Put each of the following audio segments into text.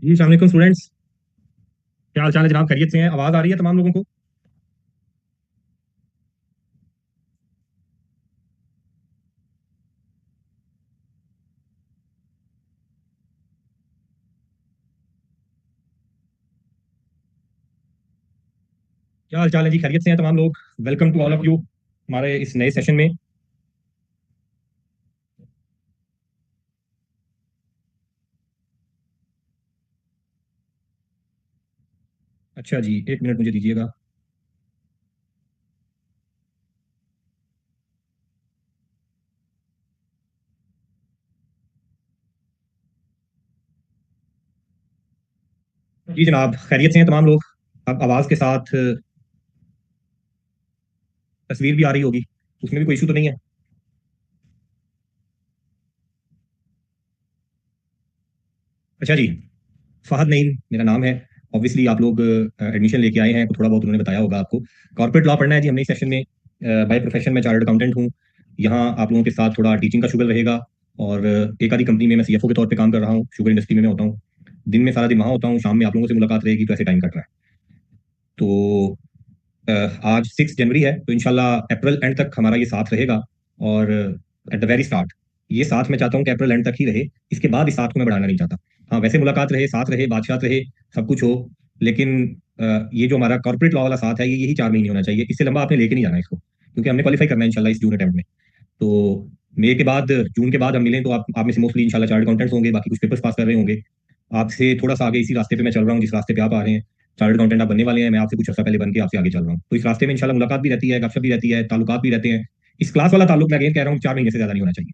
जी अस्सलाम वालेकुम स्टूडेंट्स। क्या हाल चाल है जनाब? खैरियत से हैं? आवाज़ आ रही है तमाम लोगों को? क्या हाल चाल है जी? खैरियत से हैं तमाम लोग? Welcome to all of you हमारे इस नए सेशन में। अच्छा जी, एक मिनट मुझे दीजिएगा। जी जनाब, खैरियत से हैं तमाम लोग? अब आवाज़ के साथ तस्वीर भी आ रही होगी, उसमें भी कोई इशू तो नहीं है? अच्छा जी, फहद नईम मेरा नाम है। ऑब्वियसली आप लोग एडमिशन लेके आए हैं तो थोड़ा बहुत उन्होंने बताया होगा आपको। कॉर्पोरेट लॉ पढ़ना है जी हमने इस सेशन में। बाय प्रोफेशन मैं चार्टर्ड अकाउंटेंट हूँ। यहाँ आप लोगों के साथ थोड़ा टीचिंग का शुगल रहेगा। और एक आधी कंपनी में मैं सीएफओ के तौर पे काम कर रहा हूँ, शुगर इंडस्ट्री में मैं होता हूँ। दिन में सारा दिन वहाँ होता हूँ, शाम में आप लोगों से मुलाकात रहेगी, तो ऐसे टाइम कट रहा है। तो अ, आज 6 जनवरी है, तो इंशाल्लाह अप्रैल एंड तक हमारा ये साथ रहेगा। और एट द वेरी स्टार्ट ये साथ मैं चाहता हूँ कि अप्रैल एंड तक ही रहे। इसके बाद इस साथ को मैं बढ़ाना नहीं चाहता। हाँ, वैसे मुलाकात रहे, साथ रहे, बातचीत रहे, सब कुछ हो। लेकिन ये जो हमारा कॉर्पोरेट लॉ वाला साथ है, ये यही 4 महीने होना चाहिए। इससे लंबा आपने लेके नहीं जाना इसको, क्योंकि हमने क्वालिफाई करना है इंशाल्लाह इस जून अटेम्प्ट में। तो मई के बाद, जून के बाद हम मिलें तो आप में से मोस्टली इंशाल्लाह चार्टर्ड अकाउंटेंट्स होंगे, बाकी कुछ पेपर्स पास कर रहे होंगे। आपसे थोड़ा सा आगे इसी रास्ते पे मैं चल रहा हूँ जिस रास्ते पे आप आ रहे हैं। चार्टर्ड अकाउंटेंट आप बनने वाले हैं, मैं आपसे कुछ अर्सा पहले बन के आपसे आगे चल रहा हूँ। तो इस रास्ते में इंशाल्लाह मुलाकात भी रहती है, गपशप भी रहती है, ताल्लुकात भी रहते हैं। इस क्लास वाला ताल्लुक मैं अगेन कह रहा हूँ 4 महीने से ज्यादा नहीं होना चाहिए।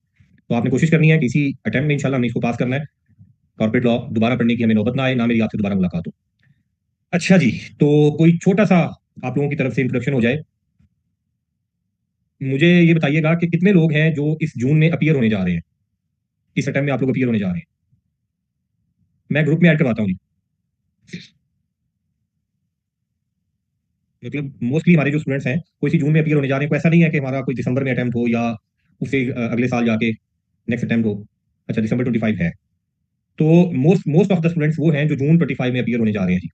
तो आपने कोशिश करनी है कि इसी अटेम्प्ट में इंशाल्लाह हमने इसको पास करना है। कॉर्पोरेट लॉ दोबारा पढ़ने की हमें नौबत ना आए, ना मेरी आपसे दोबारा मुलाकात हो। अच्छा जी, तो कोई छोटा सा आप लोगों की तरफ से इंट्रोडक्शन हो जाए। मुझे ये बताइएगा कि कितने लोग हैं जो इस जून में अपीयर होने जा रहे हैं, इस अटेम्प्ट में आप लोग अपीयर होने जा रहे हैं। मैं ग्रुप में ऐड करवाता हूँ जी। मतलब मोस्टली हमारे जो स्टूडेंट्स हैं वो इसी जून में अपीयर होने जा रहे हैं। कोई ऐसा नहीं है कि हमारा कोई दिसंबर में अटेम्प्ट हो या उससे अगले साल जाके नेक्स्ट अटेम्प्ट हो। अच्छा, दिसंबर 25 है। तो most most of the students वो हैं जो जून 25 में अपीयर होने जा रहे हैं जी।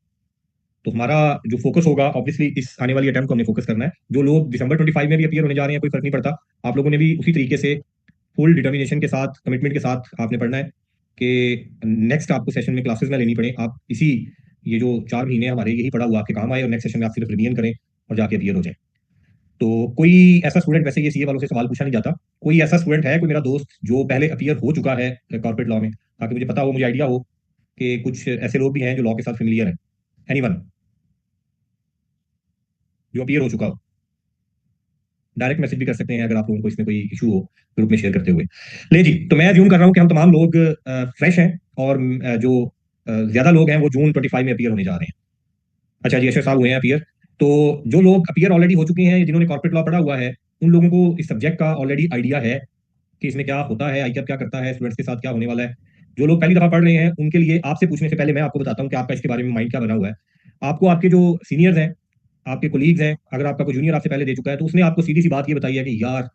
तो हमारा जो फोकस होगा, ऑब्वियसली इस आने वाली अटेम्प्ट को हमने फोकस करना है। जो लोग दिसंबर 25 में भी अपीयर होने जा रहे हैं, कोई फर्क नहीं पड़ता। आप लोगों ने भी उसी तरीके से फुल डिटर्मिनेशन के साथ, कमिटमेंट के साथ आपने पढ़ना है कि नेक्स्ट आपको सेशन में क्लासेस ना लेनी पड़े। आप इसी ये जो 4 महीने हमारे यही पड़ा हुआ आपके काम आए, और नेक्स्ट सेशन में आप सिर्फ रिवीजन करें और जाके अपीयर हो जाए। तो कोई ऐसा स्टूडेंट, वैसे ये सीए वालों से सवाल पूछा नहीं जाता, कोई ऐसा स्टूडेंट है, कोई मेरा दोस्त जो पहले अपीयर हो चुका है कॉर्पोरेट लॉ में, ताकि मुझे पता हो, मुझे आइडिया हो कि कुछ ऐसे लोग भी हैं जो लॉ के साथ फेमिलियर है? एनीवन जो अपीयर हो चुका हो? डायरेक्ट मैसेज भी कर सकते हैं अगर आप लोगों को इसमें कोई इशू हो ग्रुप में शेयर करते हुए। ले जी, तो मैं अज्यूम कर रहा हूँ कि हम तमाम लोग फ्रेश हैं। और जो ज्यादा लोग हैं वो जून 25 में अपीयर होने जा रहे हैं। अच्छा जी, अशर साहब हुए हैं अपीयर। तो जो लोग अपीयर ऑलरेडी हो चुके हैं, जिन्होंने कॉर्पोरेट लॉ पढ़ा हुआ है, उन लोगों को इस सब्जेक्ट का ऑलरेडी आइडिया है कि इसमें क्या होता है, आईकैप क्या करता है, स्टूडेंट्स के साथ क्या होने वाला है। जो लोग पहली दफा पढ़ रहे हैं, उनके लिए आपसे पूछने से पहले मैं आपको बताता हूँ कि आपका इसके बारे में माइंड क्या बना हुआ है। आपको आपके जो सीनियर्स हैं, आपके कोलीग्स हैं, अगर आपका कोई जूनियर आपसे पहले दे चुका है, तो उसने आपको सीधी सी बात ये बताई है कि यार,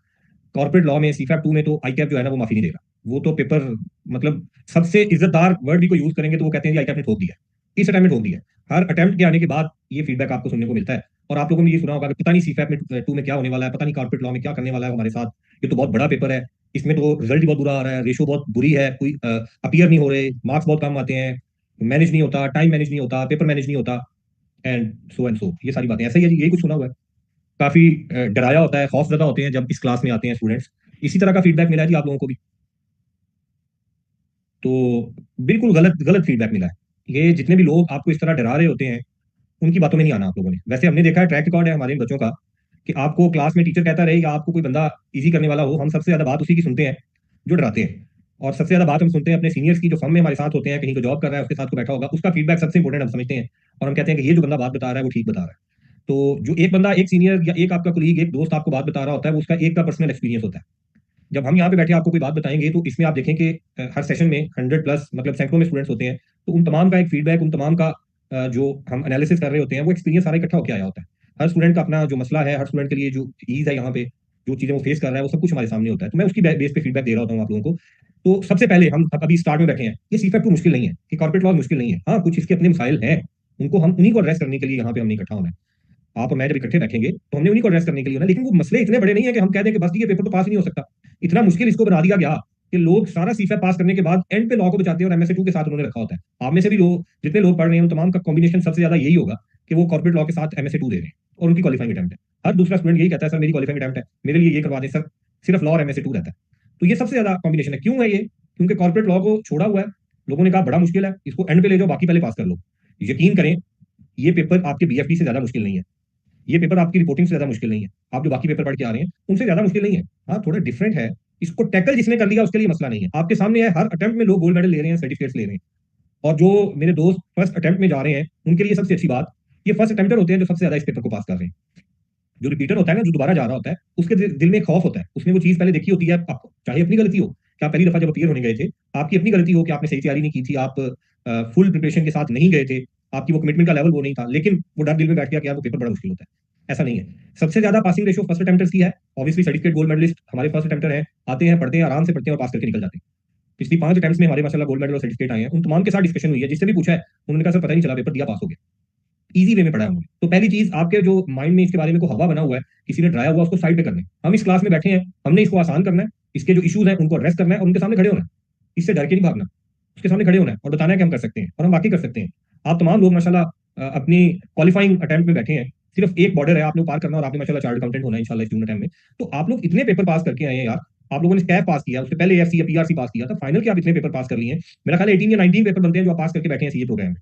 कॉर्पोरेट लॉ में सीफैप 2 में तो आईकैप जो है ना वो माफी नहीं देगा। वो तो पेपर, मतलब सबसे इज्जतदार वर्ड भी कोई यूज करेंगे तो वो कहते हैं जी आईकैप ने ठोक दिया है, इस अटेम्प्ट में ठोक दिया है। हर अटेम्प्ट के आने के बाद ये फीडबैक आपको सुनने को मिलता है। और आप लोगों ने ये सुना होगा कि पता नहीं सीफैप में 2 में क्या होने वाला है, पता नहीं कॉर्पोरेट लॉ में क्या करने वाला है हमारे साथ, ये तो बहुत बड़ा पेपर है, इसमें तो रिजल्ट ही बहुत बुरा आ रहा है, रेशो बहुत बुरी है, कोई अपीयर नहीं हो रहे, मार्क्स बहुत कम आते हैं, मैनेज नहीं होता, टाइम मैनेज नहीं होता, पेपर मैनेज नहीं होता, एंड सो ये सारी बातें ऐसा ही है जी, यही कुछ सुना हुआ है। काफी डराया होता है, खौफ ज्यादा होते हैं जब इस क्लास में आते हैं स्टूडेंट्स। इसी तरह का फीडबैक मिला है जी आप लोगों को भी। तो बिल्कुल गलत गलत फीडबैक मिला है। ये जितने भी लोग आपको इस तरह डरा रहे होते हैं, उनकी बातों में नहीं आना आप लोगों ने। वैसे हमने देखा है, ट्रैक रिकॉर्ड है हमारे इन बच्चों का, कि आपको क्लास में टीचर कहता रहे या आपको कोई बंदा इजी करने वाला हो, हम सबसे ज्यादा बात उसी की सुनते हैं जो डराते हैं। और सबसे ज्यादा बात हम सुनते हैं अपने सीनियर्स की, जो फर्म में हमारे साथ होते हैं, कहीं को जॉब कर रहा है उसके साथ को बैठा होगा, उसका फीडबैक सबसे इंपॉर्टेंट हम समझते हैं। और हम कहते हैं कि ये जो बंदा बात बता रहा है वो ठीक बता रहा है। तो जो एक बंदा, एक सीनियर या एक आपका कोलीग, एक दोस्त आपको बात बता रहा होता है, वो उसका एक का पर्सनल एक्सपीरियंस होता है। जब हम यहाँ पे बैठे आपको कोई बात बताएंगे, तो इसमें आप देखें कि हर सेशन में 100 प्लस, मतलब सैकड़ों में स्टूडेंट्स होते हैं। तो उन तमाम का एक फीडबैक, उन तमाम का जो हम एनालिसिस कर रहे होते हैं, वो एक्सपीरियंस सारा इकट्ठा होकर आया होता है। हर स्टूडेंट का अपना जो मसला है, हर स्टूडेंट के लिए जो ईज है यहाँ पे, जो चीजें वो फेस कर रहा है, वो सब कुछ हमारे सामने होता है। तो मैं उसकी बेस पे फीडबैक दे रहा होता हूँ आप लोगों को। तो सबसे पहले हम अभी स्टार्ट में बैठे हैं, ये सीफैट तो मुश्किल नहीं है, कि कॉर्पोरेट लॉ मुश्किल नहीं है। हाँ, कुछ इसके अपने मसाइल हैं, उनको हम उन्हीं को एड्रेस करने के लिए यहाँ पे हमने इकट्ठा होना है। आप और मैं जब इकट्ठे बैठेंगे तो हमने उन्हीं को एड्रेस करने के लिए होना है, लेकिन वो मसले इतने बड़े नहीं है कि हम कह दें कि बस ये पेपर तो पास ही नहीं हो सकता। इतना मुश्किल इसको बना दिया गया कि लोग सारा सीफैट पास करने के बाद एंड पे लॉ को बचाते हैं और एमएसए 2 के साथ उन्होंने रखा होता है। आप में से भी लोग जितने लोग पढ़ रहे हैं उन तमाम का कॉम्बिनेशन सबसे ज्यादा यही होगा कि वो कॉर्पोरेट लॉ के साथ एमएसए 2 दे रहे हैं और उनकी क्वालिफाइंग अटेम्प्ट है। हर दूसरा स्टूडेंट यही कहता है, सर मेरी क्वालिफाइंग अटेम्प्ट है, मेरे लिए ये करवा दें सर, सिर्फ लॉ और एमएसए 2 रहता है। तो ये सबसे ज्यादा कॉम्बिनेशन है। क्यों है ये? क्योंकि कॉर्पोरेट लॉ को छोड़ा हुआ है, लोगों ने कहा बड़ा मुश्किल है, इसको एंड पे ले जाओ, बाकी पहले पास कर लो। यकीन करें, ये पेपर आपके बीएफडी से ज्यादा मुश्किल नहीं है, ये पेपर आपकी रिपोर्टिंग से ज्यादा मुश्किल नहीं है, आप जो बाकी पेपर पढ़ के आ रहे हैं उनसे ज्यादा मुश्किल नहीं है। हाँ, थोड़ा डिफरेंट है। इसको टैकल जिसने कर लिया उसके लिए मसला नहीं है। आपके सामने है, हर अटेम्प्ट में लोग गोल्ड मेडल ले रहे हैं, सर्टिफिकेट्स ले रहे हैं। और जो मेरे दोस्त फर्स्ट अटेम्प्ट में जा रहे हैं उनके लिए सबसे अच्छी बात, ये फर्स्ट अटेम्प्टर होते हैं जो सबसे ज्यादा इस पेपर को पास कर रहे हैं। जो रिपीटर होता है ना, जो दोबारा जा रहा होता है, उसके दिल में खौफ होता है, उसने वो चीज पहले देखी होती है। आप चाहे अपनी गलती हो कि आप पहली दफा जब अपीयर होने गए थे, आपकी अपनी गलती हो कि आपने सही तैयारी नहीं की थी, आप फुल प्रिपरेशन के साथ नहीं गए थे, आपकी वो कमिटमेंट का लेवल वो नहीं था, लेकिन वो डर दिल में बैठ गया कि यार वो पेपर बड़ा मुश्किल होता है। ऐसा नहीं है। सबसे ज्यादा पासिंग रेशो फर्स्ट अटेम्प्टर्स की है। ऑब्वियसली सर्टिफिकेट गोल्ड मेडलिस्ट हमारे फर्स्ट अटेम्प्टर हैं, आते हैं, पढ़ते हैं, आराम से पढ़ते हैं और पास करके निकल जाते हैं। पिछली 5 अटेम्प्ट्स में हमारे माशाल्लाह गोल्ड मेडल और सर्टिफिकेट आए हैं। उन तमाम के साथ डिस्कशन हुई है, जिससे भी पूछा है उन्होंने कहा सर पता ही नहीं चला, पेपर दिया, पास हो गया, इजी वे में पढ़ा है उन्होंने। तो पहली चीज, आपके जो माइंड में इसके बारे में को हवा बना हुआ है, किसी ने डराया हुआ, उसको साइड पे करना है। हम इस क्लास में बैठे हैं, हमने इसको आसान करना है, इसके जो इश्यूज हैं उनको एड्रेस करना है और उनके सामने खड़े होना है। इससे डर के नहीं भागना, उसके सामने खड़े होना है और बताना है कि हम कर सकते हैं और हम वाकई कर सकते हैं। आप तमाम लोग माशाल्लाह अपनी क्वालिफाइंग अटेम्प्ट में बैठे हैं, सिर्फ एक बॉर्डर है आपने पार करना और आपने माशाल्लाह चार्टर्ड अकाउंटेंट होना है इंशाल्लाह इस जून टाइम में। तो आप लोग इतने पेपर पास करके आए हैं यार। आप लोगों ने कैब पास किया, उससे पहले एफसी या पीआरसी पास किया था, फाइनल के आप इतने पेपर पास कर लिए हैं। मेरा ख्याल है 18 या 19 पेपर बनते हैं जो आप पास करके बैठे हैं सीए प्रोग्राम में।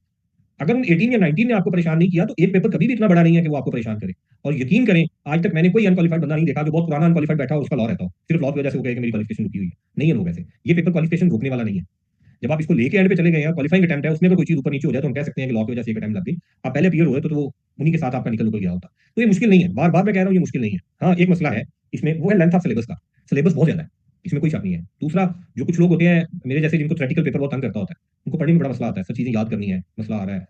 अगर उन 18 या 19 ने आपको परेशान नहीं किया तो एक पेपर कभी भी इतना बड़ा नहीं है कि वो आपको परेशान करे। और यकीन करें, आज तक मैंने कोई अनक्वालिफाइड बंदा नहीं देखा जो बहुत पुराना अनक्वालिफाइड बैठा हो उसका लॉ रहता हो, सिर्फ लॉ की वजह से हो गया कि मेरी क्वालिफिकेशन रुकी हुई है। नहीं है लोग ऐसे। ये पेपर क्वालिफिकेशन रोकने वाला नहीं है। जब आप इसको लेके एंड पे चले गए हैं, क्वालिफाइंग अटेम्प्ट है, उसमें अगर कोई चीज ऊपर नीचे हो जाए तो हम कह सकते हैं कि लॉ की वजह से एक अटेम्प्ट लग गई। आप पहले अपीयर हुए तो वो उन्हीं के साथ आपका निकल गया होता। तो ये मुश्किल नहीं है, बार बार मैं कह रहा हूँ ये मुश्किल नहीं है। हाँ, एक मसला है इसमें, वो है लेंथ ऑफ सिलेबस का। सिलेबस बहुत ज्यादा है, इसमें कोई शक नहीं है। दूसरा, जो कुछ लोग होते हैं मेरे जैसे जिनको थ्योरेटिकल पेपर बहुत तंग करता होता है, उनको पढ़ने में बड़ा मसला आता है, सब चीजें याद करनी है, मसला आ रहा है,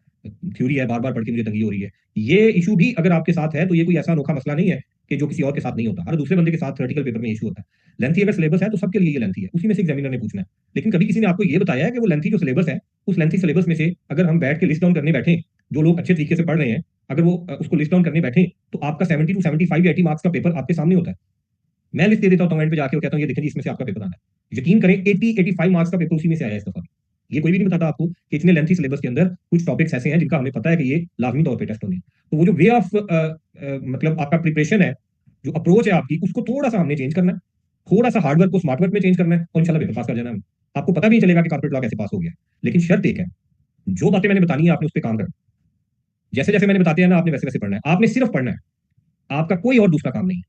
थ्योरी है, बार बार पढ़ के मुझे तंगी हो रही है। ये इशू भी अगर आपके साथ है तो ये कोई ऐसा अनोखा मसला नहीं है कि जो किसी और के साथ नहीं होता। हर दूसरे बंदे के साथ थ्योरेटिकल पेपर में इशू होता है। लेंथी अगर सिलेबस है तो सबके लिए ये लेंथी है, उसी में से एग्जामिनर ने पूछना है। लेकिन कभी किसी ने आपको ये बताया है कि वो लेंथी जो सिलेबस है, उस लेंथी सिलेबस में से अगर हम बैठ के लिस्ट डाउन करने बैठे, जो लोग अच्छे तरीके से पढ़ रहे हैं, अगर वो उसको लिस्ट डाउन करने बैठे तो आपका 70 टू 75 या 80 मार्क्स का पेपर आपके सामने होता है। मैं लिस्ट दे देता हूँ एंड पे जाके, कहता हूँ ये देखें जी, इसमें से आपका पेपर आना है। यकीन करें 80-85 मार्क्स का पेपर उसी में से आया है इस दफा। ये कोई भी नहीं बताता आपको कि इतने लेंथी सिलेबस के अंदर कुछ टॉपिक्स ऐसे हैं जिनका हमें पता है कि ये लाजमी तौर पे टेस्ट होंगे। तो वो जो वे ऑफ मतलब आपका प्रिपरेशन है, जो अप्रोच है आपकी, उसको थोड़ा सा हमने चेंज करना है। थोड़ा सा हार्डवर्क को स्मार्ट वर्क में चेंज करना है और इंशाल्लाह पेपर पास कर जाना है। आपको पता भी नहीं चलेगा कि कॉर्पोरेट लॉ कैसे पास हो गया। लेकिन शर्त एक है, जो बातें मैंने बतानी है आपने उस पर काम करना। जैसे जैसे मैंने बताते हैं ना, आपने वैसे वैसे पढ़ना है, आपने सिर्फ पढ़ना है, आपका कोई और दूसरा काम नहीं है।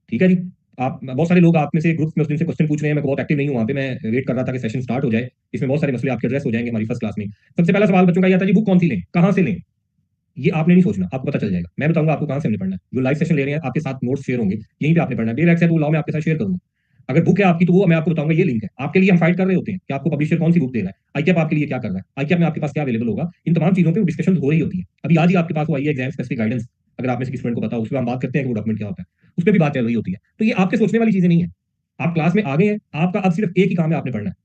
ठीक है जी। आप बहुत सारे लोग आप में से ग्रुप्स में उस दिन से क्वेश्चन पूछ रहे हैं, मैं बहुत एक्टिव नहीं हूं वहां पे, मैं वेट कर रहा था कि सेशन स्टार्ट हो जाए। इसमें बहुत सारे मसले आपके एड्रेस हो जाएंगे हमारी फर्स्ट क्लास में। सबसे पहला सवाल बच्चों का ये आता है जी, बुक कौन सी लें, कहां से लें? ये आपने नहीं सोचना, आपको पता चल जाएगा। मैं बताऊंगा आपको कहां से हमने पढ़ना है। जो लाइव सेशन ले रहे हैं आपके साथ नोट्स शेयर होंगे, यहीं पे आपने पढ़ना है। बेरेक्स है तो लाओ, मैं आपके साथ शेयर करूंगा। अगर बुक है आपकी तो वो मैं आपको बताऊंगा, ये लिंक है। आपके लिए हम फाइट कर रहे होते हैं कि आपको पब्लिशर कौन सी बुक दे रहा है, आईकैप आपके लिए क्या कर रहा है, आईकैप में आपके पास क्या अवेलेबल होगा, इन तमाम चीजों पर डिस्कशन हो रही होती है। अभी आज ही आपके पास वो आई है एग्जाम स्पेसिफिक गाइडेंस, अगर आप में से किसी फ्रेंड को पता हो, उस पर हम बात करते हैं कि वो डॉक्यूमेंट क्या होता है, उस पर भी बात चल रही होती है। तो ये आपके सोचने वाली चीजें नहीं है। आप क्लास में आ गए हैं, आपका अब सिर्फ एक ही काम है, आपने पढ़ना है।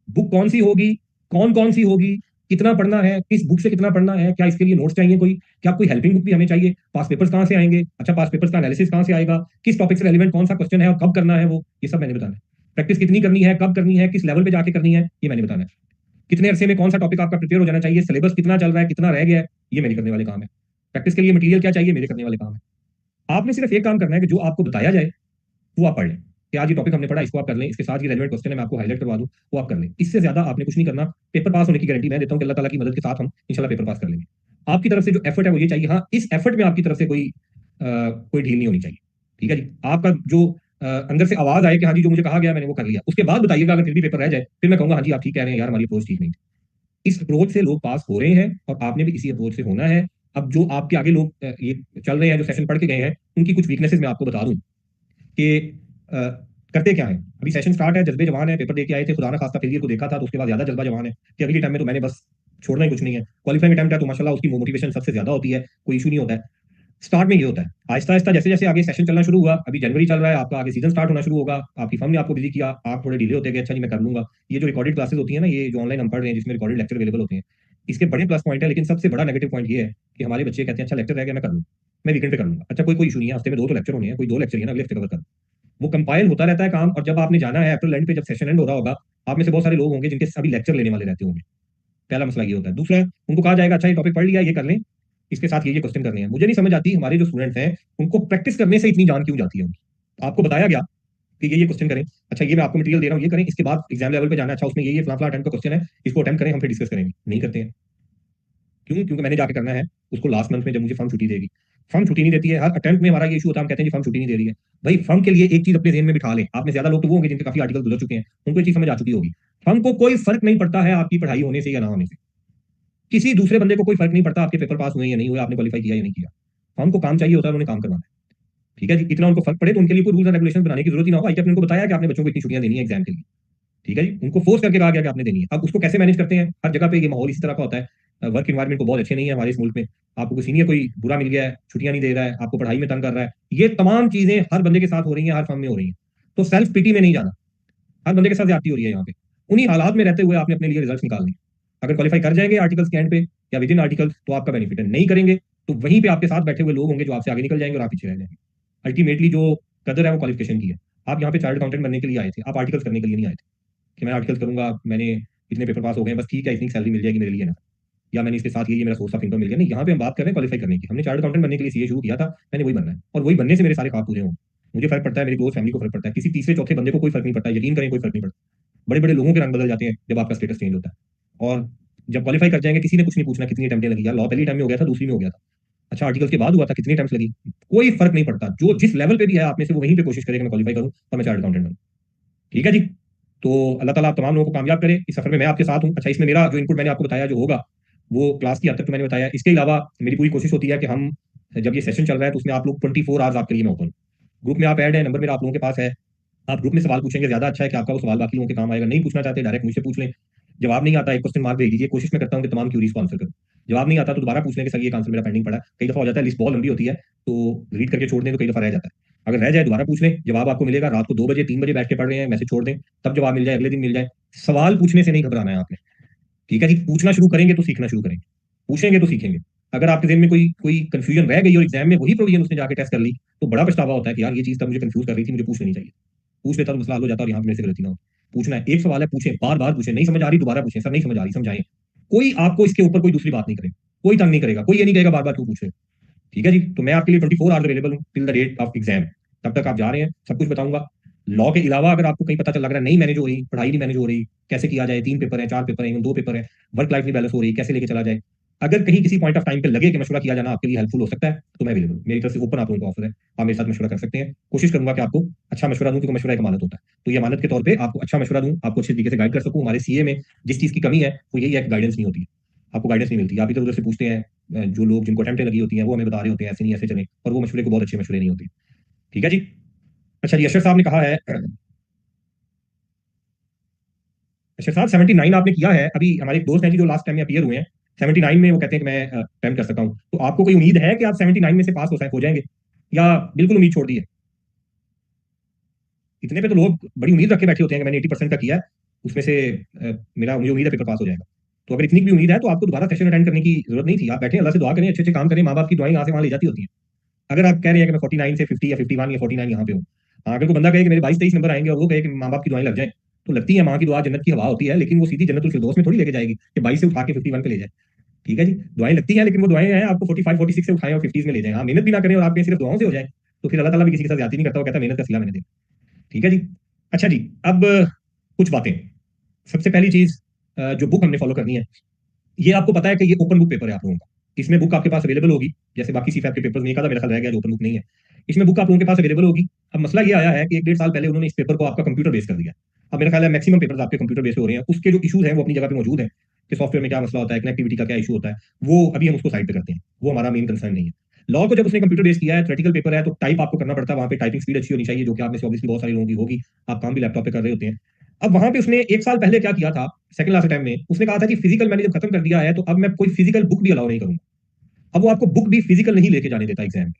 बुक कौन सी होगी, कौन कौन सी होगी, कितना पढ़ना है, किस बुक से कितना पढ़ना है, क्या इसके लिए नोट्स चाहिए, कोई क्या कोई हेल्पिंग बुक भी हमें चाहिए, पास पेपर्स कहां से आएंगे, अच्छा पास पेपर्स का एनालिसिस कहां से आएगा, किस टॉपिक से रेलिवेंट कौन सा क्वेश्चन है और कब करना है, वो ये सब मैंने बताना है। प्रैक्टिस कितनी करनी है, कब करनी है, किस लेवल पे जाके करनी है, ये मैंने बताना है। कितने अरसे में कौन सा टॉपिक आपका प्रिपेयर हो जाना चाहिए, सिलेबस कितना चल रहा है, कितना रह गया है, ये मेरे करने वाले काम है। प्रैक्टिस के लिए मटेरियल क्या चाहिए, मेरे करने वाले काम है। आपने सिर्फ एक काम करना है कि जो आपको बताया जाए वो आप पढ़ लें, कि आज ये टॉपिक हमने पढ़ा, इसको आप कर लें, इसके साथ ये रेलेवेंट क्वेश्चन है मैं आपको हाईलाइट करवा दूं, वो आप कर लें। इससे ज्यादा आपने कुछ नहीं करना। पेपर पास होने की गारंटी मैं देता हूं कि अल्लाह ताला की मदद के साथ हम इंशाल्लाह पेपर पास कर लेंगे। आपकी तरफ से जो एफर्ट है वो ये चाहिए, हाँ इस एफर्ट में आपकी तरफ से कोई ढील नहीं होनी चाहिए। ठीक है जी। आपका जो अंदर से आवाज आए कि हाँ जी जो मुझे कहा गया मैंने वो कर लिया, उसके बाद बताइएगा अगर फिर भी पेपर रह जाए, फिर मैं कहूंगा हाँ जी आप ठीक कह रहे हैं यार, हमारी अप्रोच ठीक नहीं थी। इस अप्रोच से लोग पास हो रहे हैं और आपने भी इसी अप्रोच से होना है। अब जो आपके आगे लोग ये चल रहे हैं, जो सेशन पढ़ के गए हैं, उनकी कुछ वीकनेसेस मैं आपको बता दूं कि करते क्या है। अभी सेशन स्टार्ट है, जज्बे जवान है, पेपर दे के आए थे, खुदा ना खास्ता फेलियर को देखा था तो उसके बाद ज्यादा जज्बा जवान है कि अगली टाइम में तो मैंने बस छोड़ना ही कुछ नहीं है। क्वालिफाइंग अटेम्प्ट है तो माशाल्लाह उसकी मोटिवेशन सबसे ज्यादा होती है, कोई इशू नहीं होता है। स्टार्ट में ये होता है, आहिस्ता आहिस्ता जैसे जैसे आगे सेशन चलना शुरू हुआ, अभी जनवरी चल रहा है, आपका आगे सीजन स्टार्ट होना शुरू होगा, आपकी फर्म ने आपको बिजी किया, आप थोड़े डिले होते गए, अच्छा जी मैं कर लूंगा। ये जो रिकॉर्डेड क्लासेस होती है ना, ये जो ऑनलाइन हम पढ़ रहे हैं जिसमें रिकॉर्डेड लेक्चर अवेलेबल होते हैं, इसके बड़े प्लस पॉइंट है, लेकिन सबसे बड़ा नेगेटिव पॉइंट ये है कि हमारे बच्चे कहते हैं अच्छा लेक्चर रह गया मैं कर लूँ, मैं वीकेंड पे कर लूंगा। अच्छा कोई कोई इशू नहीं है, हफ्ते में 2 तो लेक्चर होने हैं, कोई 2 लेक्चर है ना अगले हफ्ते कवर कर, वो कंपाइल होता रहता है काम, और जब आपने जाना है अप्रैल एंड पे जब सेशन एंड हो रहा होगा, आप में से बहुत सारे लोग होंगे जिनके सभी लेक्चर लेने वाले रहते होंगे। पहला मसला ये होता है। दूसरा, उनको कहा जाएगा अच्छा ये टॉपिक पढ़ लिया, ये कर लें, इसके साथ ये क्वेश्चन करने हैं। मुझे नहीं समझ आती हमारे जो स्टूडेंट्स हैं उनको प्रैक्टिस करने से इतनी जान क्यों जाती है उनकी। आपको बताया गया कि ये क्वेश्चन करें, अच्छा ये मैं आपको मटेरियल दे रहा हूँ, ये करें, इसके बाद एग्जाम लेवल पे जाना है, अच्छा उसमें ये फला फला अटेम्प्ट का क्वेश्चन है, इसको अटेम्प्ट करें, हम फिर डिस्कस करेंगे, नहीं करते हैं। क्यों? क्योंकि मैंने जाके करना है उसको लास्ट मंथ में जब मुझे फर्म छुट्टी देगी। फर्म छुट्टी नहीं देती है, हर अटेम्प्ट में हमारा ये इशू होता है, हम कहते हैं जी फर्म छुट्टी नहीं दे रही है। भाई फर्म के लिए एक चीज अपने जेहन में बिठा लें, आप में ज्यादा लोग तो वो होंगे जिनके काफी आर्टिकल गुजर चुके हैं, उनको ये चीज समझ आ चुकी होगी, फर्म को कोई फर्क नहीं पड़ता है आपकी पढ़ाई होने से या ना होने से, किसी दूसरे बंदे को कोई फर्क नहीं पड़ता आपके पेपर पास हुए या नहीं हुए, आपने क्वालिफाई किया या नहीं किया, फर्म को काम चाहिए होता है, उन्होंने काम करवाना है। ठीक है जी, इतना उनको फर्क पड़े तो उनके लिए कोई रूल्स एंड रेगुलेशन बनाने की जरूरत ही ना हो। आईटी ने उनको बताया कि आपने बच्चों को इतनी छुट्टियां देनी है एग्जाम के लिए, ठीक है जी, उनको फोर्स करके कहा गया कि आपने देनी है। अब उसको कैसे मैनेज करते हैं, हर जगह पे ये माहौल इसी तरह का होता है, वर्क इन्वायरमेंट को बहुत अच्छे नहीं है हमारे इस मुल्क में, आपको कोई सीनियर कोई बुरा मिल गया है, छुट्टियां नहीं दे रहा है, आपको पढ़ाई में तंग कर रहा है, ये तमाम चीजें हर बंदे के साथ हो रही हैं, हर फर्म में हो रही हैं। तो सेल्फ पिटी में नहीं जाना, हर बंदे के साथ ज्यादती हो रही है यहाँ पे, उन्हीं हालात में रहते हुए आपने अपने लिए रिजल्ट निकालने। अगर क्वालिफाई कर जाएंगे आर्टिकल्स के एंड पे या विद इन आर्टिकल तो आपका बेनिफिट है, नहीं करेंगे तो वहीं पे आपके साथ बैठे हुए लोग होंगे जो आपसे आगे निकल जाएंगे और आप पीछे रह जाएंगे। अल्टीमेटली जो कदर है वो क्वालिफिकेशन की है। आप यहाँ पे चार्टर्ड अकाउंटेंट बनने के लिए आए थे, आप आर्टिकल्स करने के लिए नहीं आए थे कि मैं आर्टिकल्स करूंगा, मैंने इतने पेपर पास हो गए बस ठीक है इतनी सैलरी मिल जाएगी मेरे लिए ना, या मैंने इसके साथ ये मेरा सोर्स ऑफ इनकम मिल गया, नहीं, यहाँ पे हम बात कर रहे हैं क्वालिफाई करने की। हमने चार्टर्ड अकाउंटेंट बनने के लिए सीए शुरू किया था, मैंने वही बनना है और वही बनने से मेरे सारे ख्वाब पूरे हों। मुझे फर्क पड़ता है, मेरी क्लोज फैमिली को फर्क पड़ता है, किसी तीसरे चौथे बंदे को कोई फर्क नहीं पड़ता, यकीन करें कोई फर्क नहीं पड़ता। बड़े बड़े लोगों के रंग बदल जाते हैं जब आपका स्टेटस चेंज होता है। और जब क्वालिफाई कर जाएंगे किसी ने कुछ नहीं पूछना कितनी अटेम्प्टें लगी, यार लॉ पहली टाइम में हो गया था, दूसरी में हो गया था, अच्छा आर्टिकल के बाद हुआ था, कितनी अटेम्प्ट्स लगी, कोई फर्क नहीं पड़ता, जो जिस लेवल पे भी है आप में से वो वहीं पे कोशिश करेगा मैं क्वालिफाई करूं और मैं चार्टर्ड अकाउंटेंट बनूं। ठीक है जी, तो अल्लाह ताला आप तमाम लोगों को कामयाब करे, इस सफर में मैं आपके साथ हूं। अच्छा इसमें मेरा जो इनपुट मैंने आपको बताया जो होगा वो क्लास की हद तक तो मैंने बताया, इसके अलावा मेरी पूरी कोशिश होती है कि हम जब ये सेशन चल रहा है तो उसमें आप लोग 24 आवर्स आपके लिए मैं ओपन, ग्रुप में आप ऐड है, नंबर मेरा आप लोगों के पास है, आप ग्रुप में सवाल पूछेंगे ज्यादा अच्छा है कि आपका वो सवाल बाकी लोगों के काम आएगा, नहीं पूछना चाहते डायरेक्ट मुझसे पूछ लें, जवाब नहीं आता एक क्वेश्चन मार्क भेज दीजिए, कोशिश मैं करता हूँ कि तमाम क्यूरीज को आंसर करूँ, जवाब नहीं आता तो दोबारा पूछने के सर ये आंसर मेरा पेंडिंग पड़ा है, कई दफा हो जाता है लिस्ट बहुत लंबी होती है तो रीड करके छोड़ दें तो कई दफा रह जाता है, अगर रह जाए दोबारा पूछ लें, जवाब आपको मिलेगा, रात को 2 बजे 3 बजे बैठ के पढ़ रहे हैं मैसेज छोड़ दें, तब जवाब मिल जाए, अगले दिन मिल जाए, सवाल पूछने से नहीं घबराना है आपने। ठीक है जी, पूछना शुरू करेंगे तो सीखना शुरू करेंगे, पूछेंगे तो सीखेंगे। अगर आपके दिन में कोई कोई कंफ्यूजन रह गई और एग्जाम में वही प्रोविजन उसने जाके टेस्ट कर ली तो बड़ा पछतावा होता है कि यार ये चीज तब मुझे कंफ्यूज कर रही थी, मुझे पूछ लेनी चाहिए, पूछ लेता तो मसला हल हो जाता और यहाँ पे मेरे से गलती ना हो। पूछना है, एक सवाल है पूछें, बार बार पूछें, नहीं समझ आ रही दोबारा पूछें, सर नहीं समझ आ रही समझाएं, कोई आपको इसके ऊपर कोई दूसरी बात नहीं करेगा, कोई तंग नहीं करेगा, कोई ये नहीं कहेगा बार बार क्यों पूछ रहे हो। ठीक है जी, तो मैं आपके लिए 24 आवर्स अवेलेबल हूँ till the date of exam, तब तक आप जा रहे हैं सब कुछ बताऊंगा। लॉ के अलावा अगर आपको कहीं पता चल लग रहा है नहीं मैनेज हो रही, पढ़ाई नहीं मैनेज हो रही, कैसे किया जाए, 3 पेपर है 4 पेपर है 2 पेपर है, वर्क लाइफ नहीं बैलेंस हो रही, कैसे लेके चला जाए, अगर कहीं किसी पॉइंट ऑफ टाइम पे लगे कि मशवरा किया जाना आपके लिए हेल्पफुल हो सकता है तो मैं अवेलेबल हूँ, मेरी तरफ से ओपन आप लोगों को ऑफर है, आप मेरे साथ मशवरा कर सकते हैं, कोशिश करूंगा कि आपको अच्छा मशवरा दूं, क्योंकि मशवरा एक अमानत होता है, तो ये अमानत के तौर पे आपको अच्छा मशवरा दूं, आपको अच्छे तरीके से गाइड कर सकूं। हमारे सीए में जिस चीज की कमी है वो यही है कि गाइडेंस नहीं होती है, आपको गाइडेंस नहीं मिलती, आप इधर उधर से पूछते हैं, जो लोग जिनको अटेम्प्टें लगी होती हैं वो हमें बता रहे होते हैं ऐसे नहीं ऐसे चले, और वो मशवरे को बहुत अच्छे मशवरे नहीं होते। ठीक है जी, अच्छा जी, अशर साहब ने कहा है, अशर साहब 79 आपने किया है, अभी हमारे एक दोस्त हैं जी जो लास्ट टाइम में अपीयर हुए हैं 79 में, वो कहते हैं कि मैं अटेम्प्ट कर सकता हूँ, तो आपको कोई उम्मीद है कि आप 79 में से पास हो जाएंगे या बिल्कुल उम्मीद छोड़ दी है? इतने पे तो लोग बड़ी उम्मीद रख के बैठे होते हैं कि मैंने 80% का किया है, उसमें से मेरा मुझे उम्मीद है पेपर पास हो जाएगा, तो अगर इतनी भी उम्मीद है तो आपको दोबारा सेशन अटेंड करने की जरूरत नहीं थी, आप बैठे अल्लाह से दुआ करें, अच्छे अच्छे काम करें, माँ बाप की दुआएं यहाँ से वहाँ ले जाती होती हैं। अगर आप कह रहे हैं कि मैं 49 से 50 या 51 या 49 यहाँ पे हूँ, हाँ, अगर कोई बंदा कहे कि मेरे 22-23 नंबर आएंगे और वो कहे कि माँ बाप की दुआएं लग जाए, तो लगती है, माँ की दुआ जन्नत की हवा होती है, लेकिन वो सीधी जन्नतुल फिरदौस में थोड़ी लेके जाएगी कि 22 से उठा के 51 पे ले जाए। ठीक है जी, दुआएं लगती हैं लेकिन वो दुआएं हैं आपको 45-46 से उठाएं और 50s में ले जाए, हाँ, मेहनत भी ना करें और आपके सिर्फ दुआओं से हो जाए तो फिर अल्लाह ताला भी किसी के साथ ज्यादती नहीं करता, वो कहता है मेहनत का सिला मैंने दे। ठीक है जी, अच्छा जी, अब कुछ बातें, सबसे पहली चीज, जो बुक हमने फॉलो करनी है, ये आपको पता है कि ये ओपन बुक पेपर है आप लोगों का, इसमें बुक आपके पास अवेलेबल होगी, जैसे बाकी सी के पेपर में एक आधा मेरा ख्याल रह गया जो ओपन बुक नहीं है, इसमें बुक आप लोगों के पास अवेलेबल होगी। अब मसला ये आया है कि 1-1.5 साल पहले उन्होंने इस पेपर को आपका कंप्यूटर बेस कर दिया, अब मेरा ख्याल है मैक्सिमम पेपर आपके कंप्यूटर बेस पे हो रहे हैं, उसके जो इशूज हैं वो अपनी जगह पे मौजूद है कि सॉफ्टवेयर में क्या मसला होता है, कनेक्टिविटी का क्या इशू होता है, वो अभी हम उसको साइड पे करते हैं, वो हमारा मेन कंसर्न नहीं है। लॉ को जब उसने कंप्यूटर बेस किया है, थ्योरेटिकल पेपर है, तो टाइप आपको करना पड़ता है, वहां पे टाइपिंग स्पीड अच्छी होनी चाहिए, जो कि आप में से ऑब्वियसली बहुत सारे लोगों की होगी, आप काम भी लैपटॉप पे कर रहे होते हैं। अब वहां पे उसने 1 साल पहले क्या किया था, सेकंड लास्ट टाइम में उसने कहा था कि फिजिकल मैंने जब खत्म कर दिया है तो अब मैं कोई फिजिकल बुक भी अलाउ नहीं करूंगा। अब वो आपको बुक भी फिजिकल नहीं लेके जाने देता एग्जाम में।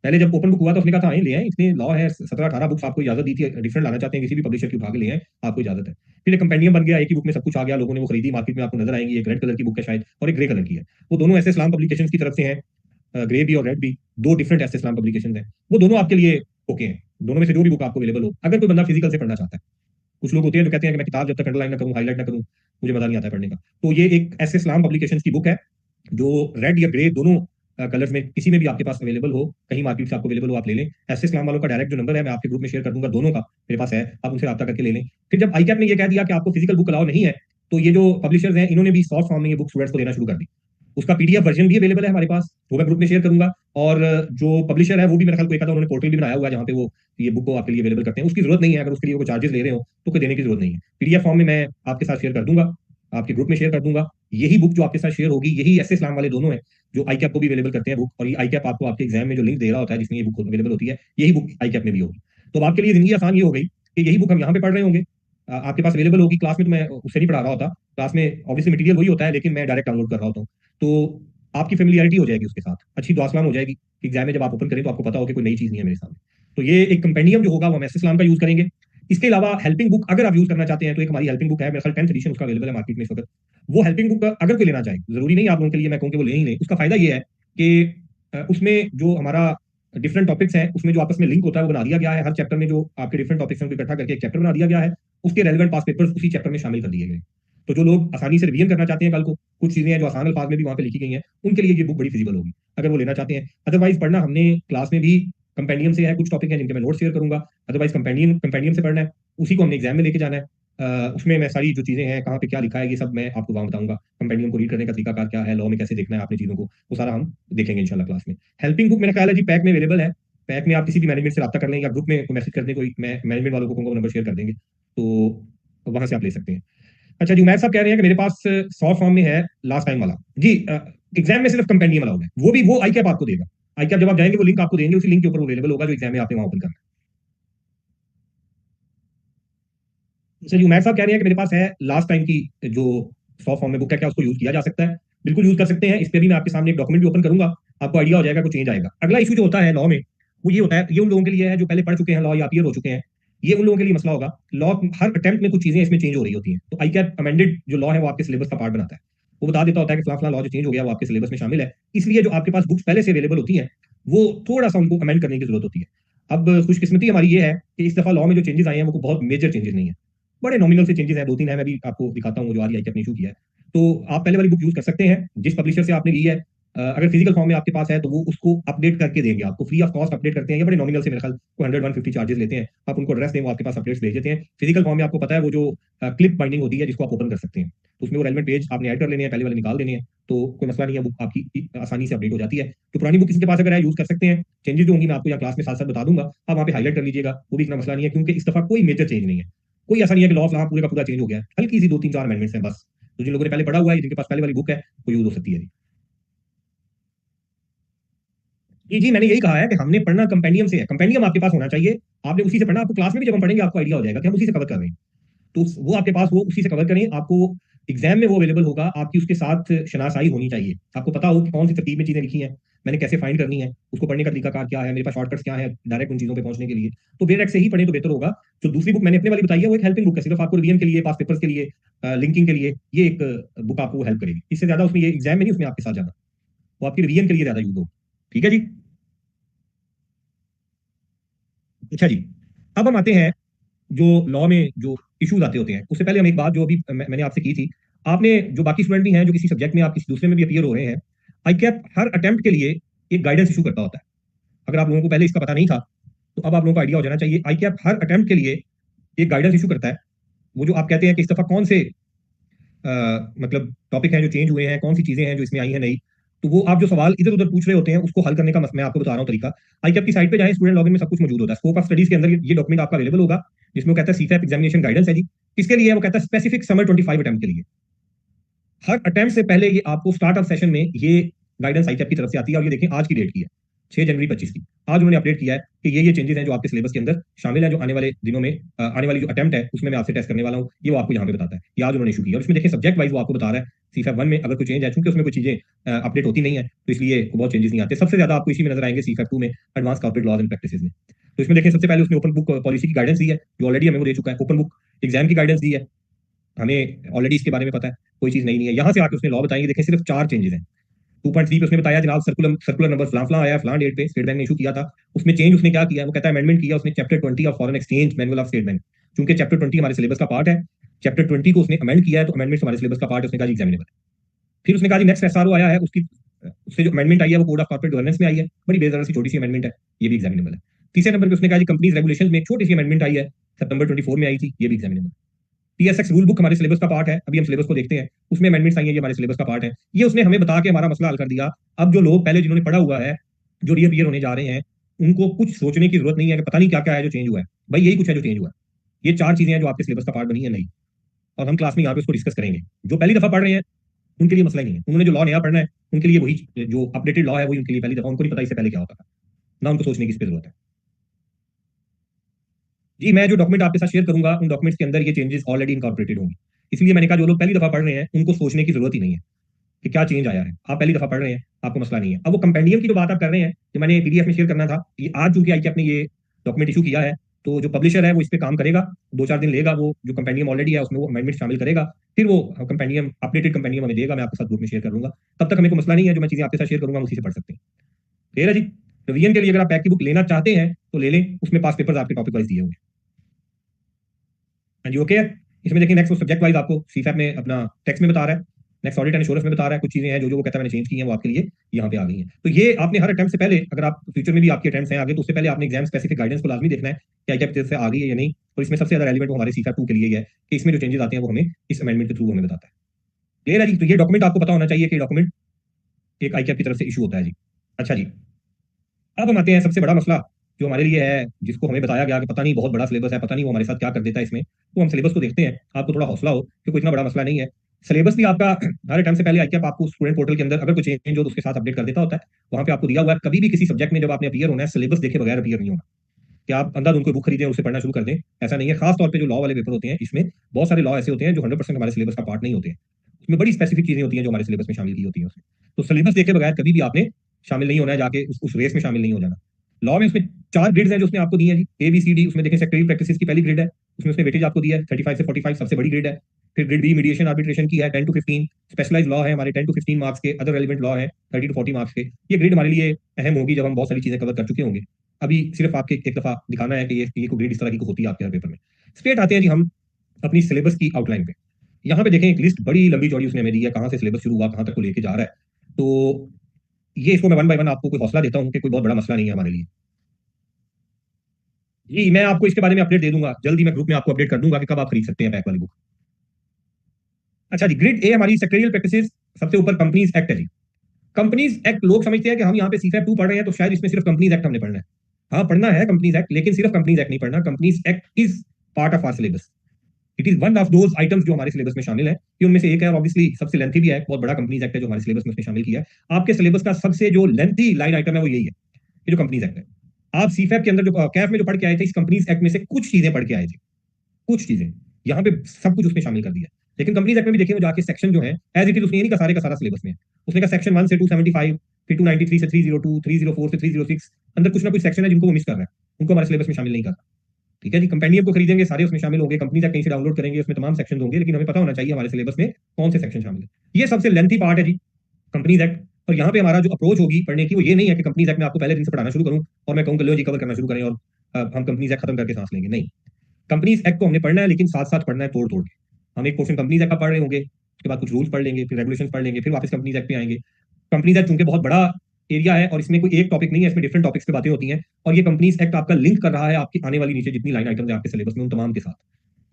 पहले जब ओपन बुक हुआ तो उसने कहा था ले आए, इसमें लॉ है, 17-18 बुक्स आपको इजाजत दी थी, डिफरेंट लाना चाहते हैं किसी भी पब्लिशर की उठा के ले आए, आपको इजाजत है। फिर एक कंपेंडियम बन गया, एक ही बुक में सब कुछ आ गया, लोगों ने वो खरीदी, मार्केट में आपको नजर आएंगी, एक रेड कलर की बुक है शायद और एक ग्रे कलर की है। वो दोनों ऐसे इस्लाम पब्लिकेशंस की तरफ से हैं, ग्रे भी और रेड भी, दो डिफरेंट ऐसे इस्लाम पब्लिकेशंस हैं। वो दोनों आपके लिए ओके हैं, दोनों में से जो भी बुक आपको अवेलेबल हो, अगर कोई बंदा फिजिकल से पढ़ना चाहता है। कुछ लोग होते हैं जो कहते हैं कि मैं किताब जब तक अंडरलाइन ना करूं, हाईलाइट ना करूं, मुझे मजा नहीं आता है पढ़ने का। तो ये एक ऐसे इस्लाम पब्लिकेशंस की बुक है जो रेड या ग्रे दोनों कलर्स में किसी में भी आपके पास अवेलेबल हो, कहीं मार्केट से आपको अवेलेबल हो, आप ले लें। ऐसे इस्लाम वालों का डायरेक्ट जो नंबर है मैं आपके ग्रुप में शेयर कर दूंगा, दोनों का मेरे पास है, आप उनसे रब्ता करके ले लें। फिर जब आईकैप ने ये कह दिया कि आपको फिजिकल बुक अलाउ नहीं है, तो ये जो पब्लिशर्स हैं इन्होंने भी सॉफ्ट फॉर्म में ये बुक स्टूडेंट्स को देना शुरू कर दी। उसका पीडीएफ वर्जन भी अवेलेबल है हमारे पास, वो मैं ग्रुप में शेयर करूंगा। और जो पब्लिशर है वो भी मेरे ख्याल को एक आधा उन्होंने पोर्टल भी बनाया हुआ है जहाँ पे वो ये बुक को आपके लिए अवेलेबल करते हैं। उसकी जरूरत नहीं है, अगर उसके लिए वो चार्जेस ले रहे हो तो कोई देने की जरूरत नहीं है। पीडीएफ फॉर्म में मैं आपके साथ शेयर कर दूंगा, आपके ग्रुप में शेयर कर दूंगा। यही बुक जो आपके साथ शेयर होगी, यही ऐसे इस्लाम वाले दोनों हैं जो आई कैप को भी अवेलेबल करते हैं बुक, और ये आई कैप आपको आपके एग्जाम में जो लिंक दे रहा होता है जिसमें ये बुक अवेलेबल होती है, यही बुक आई कैप में भी होगी। तो अब आपके लिए जिंदगी आसान ये हो गई कि यही बुक हम यहाँ पे पढ़ रहे होंगे, आपके पास अवेलेबल होगी। क्लास में तो मैं उससे नहीं पढ़ा रहा होता, क्लास में ऑब्वियसली मटेरियल वही होता है, लेकिन मैं डायरेक्ट डाउनलोड कर रहा होता हूँ। तो आपकी फेमिलियरिटी हो जाएगी उसके साथ, अच्छी दुआसलाम हो जाएगी कि एग्जाम में जब आप ओपन करें तो आपको पता हो कि कोई नई चीज नहीं है मेरे सामने। तो ये एक कंपेंडियम जो होगा वो हम एस इस्लाम का यूज करेंगे। इसके अलावा हेल्पिंग बुक अगर आप यूज करना चाहते हैं तो एक हमारी हेल्पिंग बुक है, मेरे ख्याल 10th एडिशन उसका अवेलेबल है मार्केट में इस वक्त। वो हेल्पिंग बुक अगर कोई लेना चाहे, जरूरी नहीं आप लोगों के लिए मैं कहूँ कि वो ले ही लें। उसका फायदा ये है कि उसमें जो हमारा डिफरेंट टॉपिक्स हैं उसमें जो आपस में लिंक होता है वो बना दिया गया है। हर चैप्टर में जो आपके डिफरेंट टॉपिक्स हैं उनको इकट्ठा करके एक चैप्टर बना दिया गया है, उसके रेलेवेंट पास पेपर्स उसी चैप्टर में शामिल कर दिए गए। तो जो लोग आसानी से रिवीजन करना चाहते हैं, कल को कुछ चीजें हैं जो आसान अल्फाज में भी वहां पे लिखी गई हैं, उनके लिए ये बुक बड़ी फिजिबल होगी अगर वो लेना चाहते हैं। अदरवाइज पढ़ना हमने क्लास में भी कंपेनियम से है, कुछ टॉपिक हैं जिनके मैं नोट शेयर करूंगा। अदरवाइज कंपेनियम से पढ़ना है, उसी को हमने एग्जाम में लेके जाना है। उसमें मैं सारी जो चीजें हैं, कहाँ पे क्या लिखा है, ये सब मैं आपको वहां बताऊंगा। कंपेनियम को रीड करने का तरीका क्या है, लॉ में कैसे देखना है आपने चीजों को, वो सारा हम देखेंगे इंशाल्लाह क्लास में। हेल्पिंग बुक मेरा ख्याल है जी पैक में अवेलेबल है। पैक में आप किसी भी मैनेजमेंट से रब्ता कर लें या ग्रुप में मैसेज कर दें, कोई मैं मैनेजमेंट वालों को कहूँगा वो नंबर शेयर कर देंगे, तो वहां से आप ले सकते हैं। अच्छा जी, उमैर साहब कह रहे हैं कि मेरे पास सॉफ्ट फॉर्म में है लास्ट टाइम वाला। जी, एग्जाम में सिर्फ कंपेनियम अलाउड है, वो भी वो आई कैप आपको देगा। आई कैप जब आप जाएंगे वो लिंक आपको देंगे, उसी लिंक के ऊपर अवेलेबल होगा जो एग्जाम में आपने वहां ओपन करना है। अच्छा जी, उमैर साहब कह रहे हैं कि मेरे पास है लास्ट टाइम की जो सॉफ्ट फॉर्म में बुक है, क्या उसको यूज किया जा सकता है? बिल्कुल यूज कर सकते हैं। इस पर भी मैं आपके सामने एक डॉक्यूमेंट भी ओपन करूंगा, आपको आइडिया हो जाएगा कुछ चेंज आएगा। अगला इशू जो होता है लॉ में, वो ये होता है, ये उन लोगों के लिए है जो पहले पढ़ चुके हैं लॉ या अपीयर हो चुके हैं। ये उन लोगों के लिए मसला होगा, लॉ हर अटेम्प्ट में कुछ चीजें इसमें चेंज हो रही होती हैं। तो आई कैप अमेंडेड जो लॉ है वो आपके सिलेबस का पार्ट बनाता है, वो बता देता होता है कि फला फला लॉ जो चेंज हो गया वो आपके सिलेबस में शामिल है। इसलिए जो आपके पास बुक्स पहले से अवेलेबल होती हैं वो थोड़ा सा उनको अमेंड करने की जरूरत होती है। अब खुशकिस्मती हमारी ये है कि इस दफा लॉ में जो चेंजेस आए हैं वो बहुत मेजर चेंजेस नहीं है, बड़े नॉमिनल से चेंजेस हैं, दो तीन है, मैं भी आपको दिखाता हूँ जो आ रही है, आपने इशू किया है। तो आप पहले वाली बुक यूज कर सकते हैं जिस पब्लिशर से आपने ली है। अगर फिजिकल फॉर्म में आपके पास है तो वो उसको अपडेट करके देंगे आपको, फ्री ऑफ कॉस्ट अपडेट करते हैं। ये बड़े नॉमिनल से मेरे ख्याल को 100-150 चार्जेस लेते हैं। आप उनको एड्रेस दें, वो आपके पास अपडेट्स भेज देते हैं। फिजिकल फॉर्म में आपको पता है वो जो क्लिप बाइंडिंग होती है जिसको आप ओपन कर सकते हैं, तो उसमें वो रेलेवेंट पेज आपने ऐड कर लेने हैं, पहले वाले निकाल देने हैं, तो कोई मसला नहीं है, बुक आपकी आसानी से अपडेट हो जाती है। तो पुरानी बुक किसी के पास अगर है यूज कर सकते हैं। चेंजेस जो होंगी मैं आपको यहाँ क्लास में साथ साथ बता दूंगा, आप वहाँ पे हाईलाइट कर लीजिएगा, वो भी इतना मसला नहीं है, क्योंकि इस दफा कोई मेजर चेंज नहीं है। कोई ऐसा नहीं है कि लॉ पूरे का पूरा चेंज हो गया है, हल्की सी 2-3-4 अमेंडमेंट्स हैं बस। तो जिन लोगों ने पहले पढ़ा हुआ है, जिनके पास पहले वाली बुक है, वो यूज हो सकती है। जी जी, मैंने यही कहा है कि हमने पढ़ना कंपेंडियम से है, कंपेंडियम आपके पास होना चाहिए। आपने उसी से पढ़ना, आपको क्लास में भी जब हम पढ़ेंगे आपको आइडिया हो जाएगा कि हम उसी से कवर कर रहे हैं। तो वो आपके पास हो, उसी से कवर करें। आपको एग्जाम में वो अवेलेबल होगा, आपकी उसके साथ शनासाई होनी चाहिए, आपको पता हो कि कौन सी तरतीब में चीजें लिखी हैं, मैंने कैसे फाइंड करनी है, उसको पढ़ने का तरीकाकार क्या है, मेरे पास शॉर्टकट्स क्या है डायरेक्ट उन चीजों पे पहुंचने के लिए। तो डायरेक्ट से ही पढ़े तो बेहतर होगा। जो दूसरी बुक मैंने अपने वाली बताई है वो एक हेल्पिंग बुक है, सिर्फ आपको रिवीजन के लिए, पास पेपर्स के लिए, लिंकिंग के लिए। ये एक बुक आपको हेल्प करेगी, इससे ज्यादा उसमें ये एग्जाम में नहीं, उसमें आपके साथ ज्यादा वो आपकी रिवीजन के लिए ज्यादा यूज हो। ठीक है जी। अच्छा जी, अब हम आते हैं जो लॉ में जो इश्यूज आते होते हैं, उससे पहले हम एक बात जो अभी मैंने आपसे की थी। आपने जो बाकी स्टूडेंट भी हैं जो किसी सब्जेक्ट में आप किसी दूसरे में भी अपीयर हो रहे हैं, आई कैप हर अटेम्प्ट के लिए एक गाइडेंस इशू करता होता है। अगर आप लोगों को पहले इसका पता नहीं था तो अब आप लोगों को आइडिया हो जाना चाहिए। आई कैप हर अटेम्प्ट के लिए एक गाइडेंस इशू करता है। वो जो आप कहते हैं कि इस दफा कौन से मतलब टॉपिक हैं जो चेंज हुए हैं, कौन सी चीजें हैं जो इसमें आई हैं नई, तो वो आप जो सवाल इधर उधर पूछ रहे होते हैं उसको हल करने का मैं आपको बता रहा हूँ तरीका। आई कैप की साइट पे जाएं, स्टूडेंट लॉगिन में सब कुछ मौजूद होता है। स्कोप ऑफ स्टडीज के अंदर ये डॉक्यूमेंट आपका अवेलेबल होगा, जिसमें वो कहता है सीफैप एग्जामिनेशन गाइडेंस है जी। किसके लिए है? वो कहता है स्पेसिफिक समर 25 अटेम्प्ट के लिए। हर अटेम्प्ट से पहले ये आपको स्टार्ट ऑफ सेशन में ये गाइडेंस आई कैप की तरफ से आती है, और ये देखें आज की डेट की है, जनवरी 25 की। आज उन्होंने अपडेट किया है कि ये चेंजेस हैं जो आपके सिलेबस के अंदर शामिल है, जो आने वाले दिनों में आने वाली जो अटेम्प्ट है उसमें मैं आपसे टेस्ट करने वाला हूँ, ये वो आपको यहाँ पे बताता है। ये आज उन्होंने इशू किया और इसमें देखिए सब्जेक्ट वाइज वो आपको बता रहा है सीफैप 1 में अगर कोई चेंज है, चूंकि उसमें कोई चीजें अपडेट होती नहीं है तो इसलिए बहुत चेंजेस नहीं आते। सबसे ज्यादा आपको इसी में नजर आएंगे सीफैप 2 में, advance corporate laws and practices में। तो इसमें देखिए सबसे पहले उसने ओपन बुक पॉलिसी की गाइडेंस दी है, जो ऑलरेडी हमें वो दे चुका है। ओपन बुक एग्जाम की गाइडेंस दी है, हमें ऑलरेडी इसके बारे में पता है, कोई चीज नहीं है। यहाँ से आके उसने लॉ बताएंगे, देखिए सिर्फ 4 चेंजेस हैं। 2.3 पे उसने बताया जनाब सर्कुलर सर्कुलर नंबर फलां फलां आया फलां डेट पे स्टेट बैंक ने इशू किया था। उसमें चेंज उसने क्या किया है, वो कहता है अमेंडमेंट किया उसने chapter 20 of foreign exchange manual of state bank. क्योंकि चैप्टर 20 हमारे सिलेबस का पार्ट है, चैप्टर 20 को उसने अमेंड किया है, तो अमेंडमेंट हमारे सिलेबस का पार्ट है, उसने कहा एग्जामिनेबल। फिर उसने कहा जी नेक्स्ट एसआरओ आया है, उसकी उससे जो अमेंडमेंट आई है वो कोड ऑफ कॉर्पोरेट गवर्नेंस में आई है, बड़ी बेजरा सी छोटी सी अमेंडमेंट है, ये भी एग्जामिनेबल है। तीसरे नंबर पे उसने कहा जी कंपनीज रेगुलेशन में एक छोटी सी अमेंडमेंट आई है, सितंबर 24 में आई थी, ये भी एग्जामिनेबल। टीएसएक्स रूल बुक हमारे सिलेबस का पार्ट है, अभी हम सिलेबस को देखते हैं, उसमें अमेंडमेंट्स आई है, ये हमारे सिलेबस का पार्ट है। ये उसने हमें बता के हमारा मसला हल कर दिया। अब जो लोग पहले जिन्होंने पढ़ा हुआ है, जो रीअपियर होने जा रहे हैं, उनको कुछ सोचने की जरूरत नहीं है कि पता नहीं क्या क्या है जो चेंज हुआ है। भाई यही कुछ है जो चेंज हुआ है, ये 4 चीजें हैं जो आपके सिलेबस का पार्ट बनी है नहीं, और हम क्लास में यहाँ पे उसको डिस्कस करेंगे। जो पहली दफा पढ़ रहे हैं उनके लिए मसला ही नहीं है, उन्होंने जो लॉ नया पढ़ना है उनके लिए वही जो अपडेटेड लॉ है वही उनके लिए पहली दफा, उनको नहीं पता इससे पहले क्या होता था, ना उनको सोचने की इस पे जरूरत है। जी मैं जो डॉक्यूमेंट आपके साथ शेयर करूंगा उन डॉक्यूमेंट्स के अंदर ये चेंजेस ऑलरेडी इनकॉर्पोरेटेड होंगी, इसलिए मैंने कहा जो लोग पहली दफा पढ़ रहे हैं उनको सोचने की जरूरत ही नहीं है कि क्या चेंज आया है। आप पहली दफा पढ़ रहे हैं, आपको मसला नहीं है। अब वो कंपेंडियम की जो बात आप कर रहे हैं, जो मैंने पीडीएफ में शेयर करना था, ये आज चूंकि आईकैप ने ये डॉक्यूमेंट इशू किया है, तो जो पब्लिशर है वो इस पे काम करेगा, 2-4 दिन लेगा, वो जो कंपेंडियम ऑलरेडी है उसमें वो अमेंडमेंट शामिल करेगा, फिर वो कंपेंडियम अपडेटेड कंपेंडियम हमें देगा, मैं आपके साथ ग्रुप में शेयर कर दूंगा। तब तक हमें कोई मसला नहीं है, जो मैं चीजें आपके साथ शेयर करूंगा हम उसी से पढ़ सकते हैं। क्लियर है जी। रिवीजन के लिए अगर आप पैक की बुक लेना चाहते हैं तो ले लें, उसमें पास पेपर्स आपके टॉपिक वाइज दिए होंगे। हाँ जी ओके है। इसमें देखिए नेक्स्ट सब्जेक्ट वाइज आपको सीफैप में अपना टेक्स्ट में बता रहा है, नेक्स्ट ऑडिट एंड एश्योरेंस में बता रहा है, कुछ चीजें हैं जो वो कहता है मैंने चेंज की हैं वो आपके लिए यहाँ पे आ गई हैं। तो ये आपने हर अटेम्प्ट से पहले, अगर आप फ्यूचर में भी आपके अटेम्प्ट्स हैं आगे, तो उससे पहले आपने एग्जाम स्पेसिफिक गाइडेंस को लाजमी देखना है कि आई क्या से आ गई है या नहीं। और इसमें सबसे ज्यादा रेलिवेंट वो हमारे सीफैप 2 के लिए ही है कि इसमें जो चेंजेस आते हैं वो हमें इस अमेंडमेंट के थ्रू हमें बताता है। क्लियर है जी। तो ये डॉक्यूमेंट आपको पता होना चाहिए कि डॉक्यूमेंट एक आई की तरफ से इशू होता है जी। अच्छा जी, अब हम आते हैं सबसे बड़ा मसला जो हमारे लिए है, जिसको हमें बताया गया कि पता नहीं बहुत बड़ा सिलेबस है, पता नहीं वो हमारे साथ क्या कर देता है इसमें। तो हम सिलेबस को देखते हैं, आपको थोड़ा हौसला हो कि कोई इतना बड़ा मसला नहीं है। सिलेबस भी आपका हर टाइम से पहले आई आपको स्टूडेंट पोर्टल के अंदर अगर कोई चेंज हो तो उसके साथ अपडेट कर देता होता है। वहां पे आपको दिया हुआ है, कभी भी किसी सब्जेक्ट में जब आपने अपीयर होना है सिलेबस देखे बगैर अपीयर नहीं होना, कि आप अंधाधुन कोई बुक खरीदें और उसे पढ़ना शुरू कर दें, ऐसा नहीं है। खास तौर पे जो लॉ वाले पेपर होते हैं, इसमें बहुत सारे लॉ ऐसे होते हैं जो 100% हमारे सिलेबस का पार्ट नहीं होते हैं, उसमें बड़ी स्पेसिफिक चीजें होती हैं जो हमारे सिलेबस में शामिल की होती हैं उसमें। तो सिलेबस देखे बगैर कभी भी आपने शामिल नहीं होना है, जाके उस रेस में शामिल नहीं हो जाना। लॉ में उसमें 4 ग्रेड्स हैं जो उसने आपको दी है जी, ABCD। उसमें देखें सेक्रेटरी प्रैक्टिस की पहली ग्रेड है, उसमें उसने वेटेज आपको दिया है 35 से 45, सबसे बड़ी ग्रेड है। फिर ग्रेड बी मीडिएशन आर्बिट्रेशन की है 10 to 15, स्पेशलाइज लॉ है हमारे 10 to 15 मार्क्स के, अदर रेलिवेंट लॉ है 30 to 40 मार्क्स के। ये ग्रेड हमारे लिए अहम होगी जब हम बहुत सारी चीजें कवर कर चुके होंगे। अभी सिर्फ आपके एक दफा दिखाना है कि ये ग्रेड इस तरह की होती है आपके हर पेपर में। स्ट्रेट आते हैं जी हम अपनी सिलेबस की आउटलाइन पे। यहाँ पे देखें एक लिस्ट बड़ी लंबी चौड़ी उसने हमें दी है, कहाँ से सिलेबस शुरू हुआ कहाँ तक को लेके जा रहा है। तो ये इसको मैं वन बाय वन आपको कोई हौसला देता हूँ कि कोई बहुत बड़ा मसला नहीं है हमारे लिए। जी मैं आपको इसके बारे में अपडेट दे दूंगा जल्दी, मैं ग्रुप में आपको अपडेट कर दूंगा कि कब आप खरीद सकते हैं पैक वाली बुक। अच्छा जी, ग्रेड ए हमारी सेक्रेटरियल प्रैक्टिसेस, सबसे ऊपर कंपनीज एक्ट है जी। कंपनीज एक्ट लोग समझते हैं कि हम यहाँ पे सीफैप 2 पढ़ रहे हैं तो शायद इसमें सिर्फ कंपनीज एक्ट हमने पढ़ना है। हाँ पढ़ना है कंपनीज एक्ट, लेकिन सिर्फ कंपनीज एक्ट नहीं पढ़ना। Companies act is part of our syllabus, it is one of those items जो हमारे सिलेबस में शामिल है, कि उनमें से एक है, और ऑब्वियसली सबसे लेंथी भी है, बहुत बड़ा कंपनीज एक्ट है जो हमारे सिलेबस में उसने शामिल किया है। आपके सिलेबस का सबसे जो लेंथी लाइन आइटम है वो यही है, ये जो कंपनीज एक्ट है। आप सीफैप के अंदर जो कैफ में जो पढ़ के आए थे, इस कंपनीज एक्ट में से कुछ चीजें पढ़ के आए थे, कुछ चीजें, यहाँ पे सब कुछ उसने शामिल कर दिया है। लेकिन कंपनीज एक्ट में भी देखिए वो जाके सेक्शन जो है एज इट इज उसने ये नहीं का सारे का सारा सिलेबस में है। उसने कहा सेक्शन 1 से 275, फिर 293 से 302, 304 से 306, अंदर कुछ ना कुछ सेक्शन है जिनको वो मिस कर रहा है, उनको हमारे सिलेबस में शामिल नहीं कर रहा। ठीक है जी, कंपेंडियम को खरीदेंगे सारे उसमें शामिल होंगे, कंपनी तक कहीं से डाउनलोड करेंगे उसमें तमाम सेक्शन होंगे, लेकिन हमें पता होना चाहिए हमारे सिलेबस में कौन से सेक्शन शामिल है। ये सबसे लेंथी पार्ट है जी कंपनीज एक्ट। और यहाँ पे हमारा जो अप्रोच होगी पढ़ने की वो ये नहीं है कि कंपनीज एक्ट में आपको पहले दिन से पढ़ाना शुरू करूँ और मैं कहूँ लो जी कवर करना शुरू करें और हम कंपनीज एक्ट खत्म करके सांस लेंगे, नहीं। कंपनीज एक्ट को हमने पढ़ना है, लेकिन साथ साथ पढ़ना है तोड़ तोड़ के। हम एक पोर्शन कंपनीज एक्ट का पढ़ रहे होंगे, उसके बाद कुछ रूल्स पढ़ लेंगे, फिर रेगुलेशन पढ़ लेंगे, फिर वापस कंपनीज एक्ट पे आएंगे। कंपनीज एक्ट चूंकि बहुत बड़ा एरिया है और इसमें कोई एक टॉपिक नहीं है, इसमें डिफरेंट टॉपिक्स पे बातें होती हैं, और ये कंपनीज एक्ट आपका लिंक कर रहा है आपकी आने वाली नीचे जितनी लाइन आइटम्स है आपके सिलेबस में उन तमाम के साथ,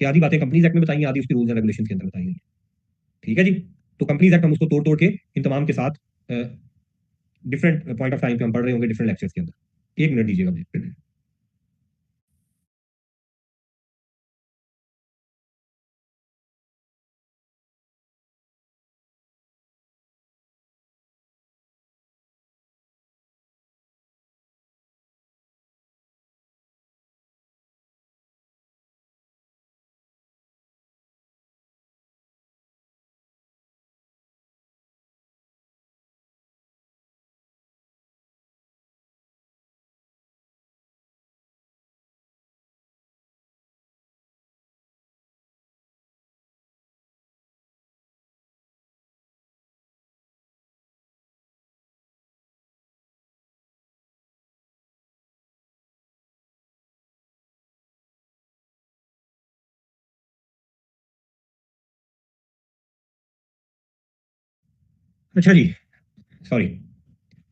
कि आधी बातें कंपनीज एक्ट में बताई हैं, आधी उसके रूल्स एंड रेगुलेशन के अंदर बताई गई है। ठीक है जी। तो कंपनीज एक्ट हम उसको तोड़ तोड़ के इन तमाम के साथ डिफरेंट पॉइंट ऑफ टाइम पे हम पढ़ रहे होंगे डिफरेंट लेक्चर्स के अंदर। 1 मिनट दीजिएगा मुझे। अच्छा जी, सॉरी।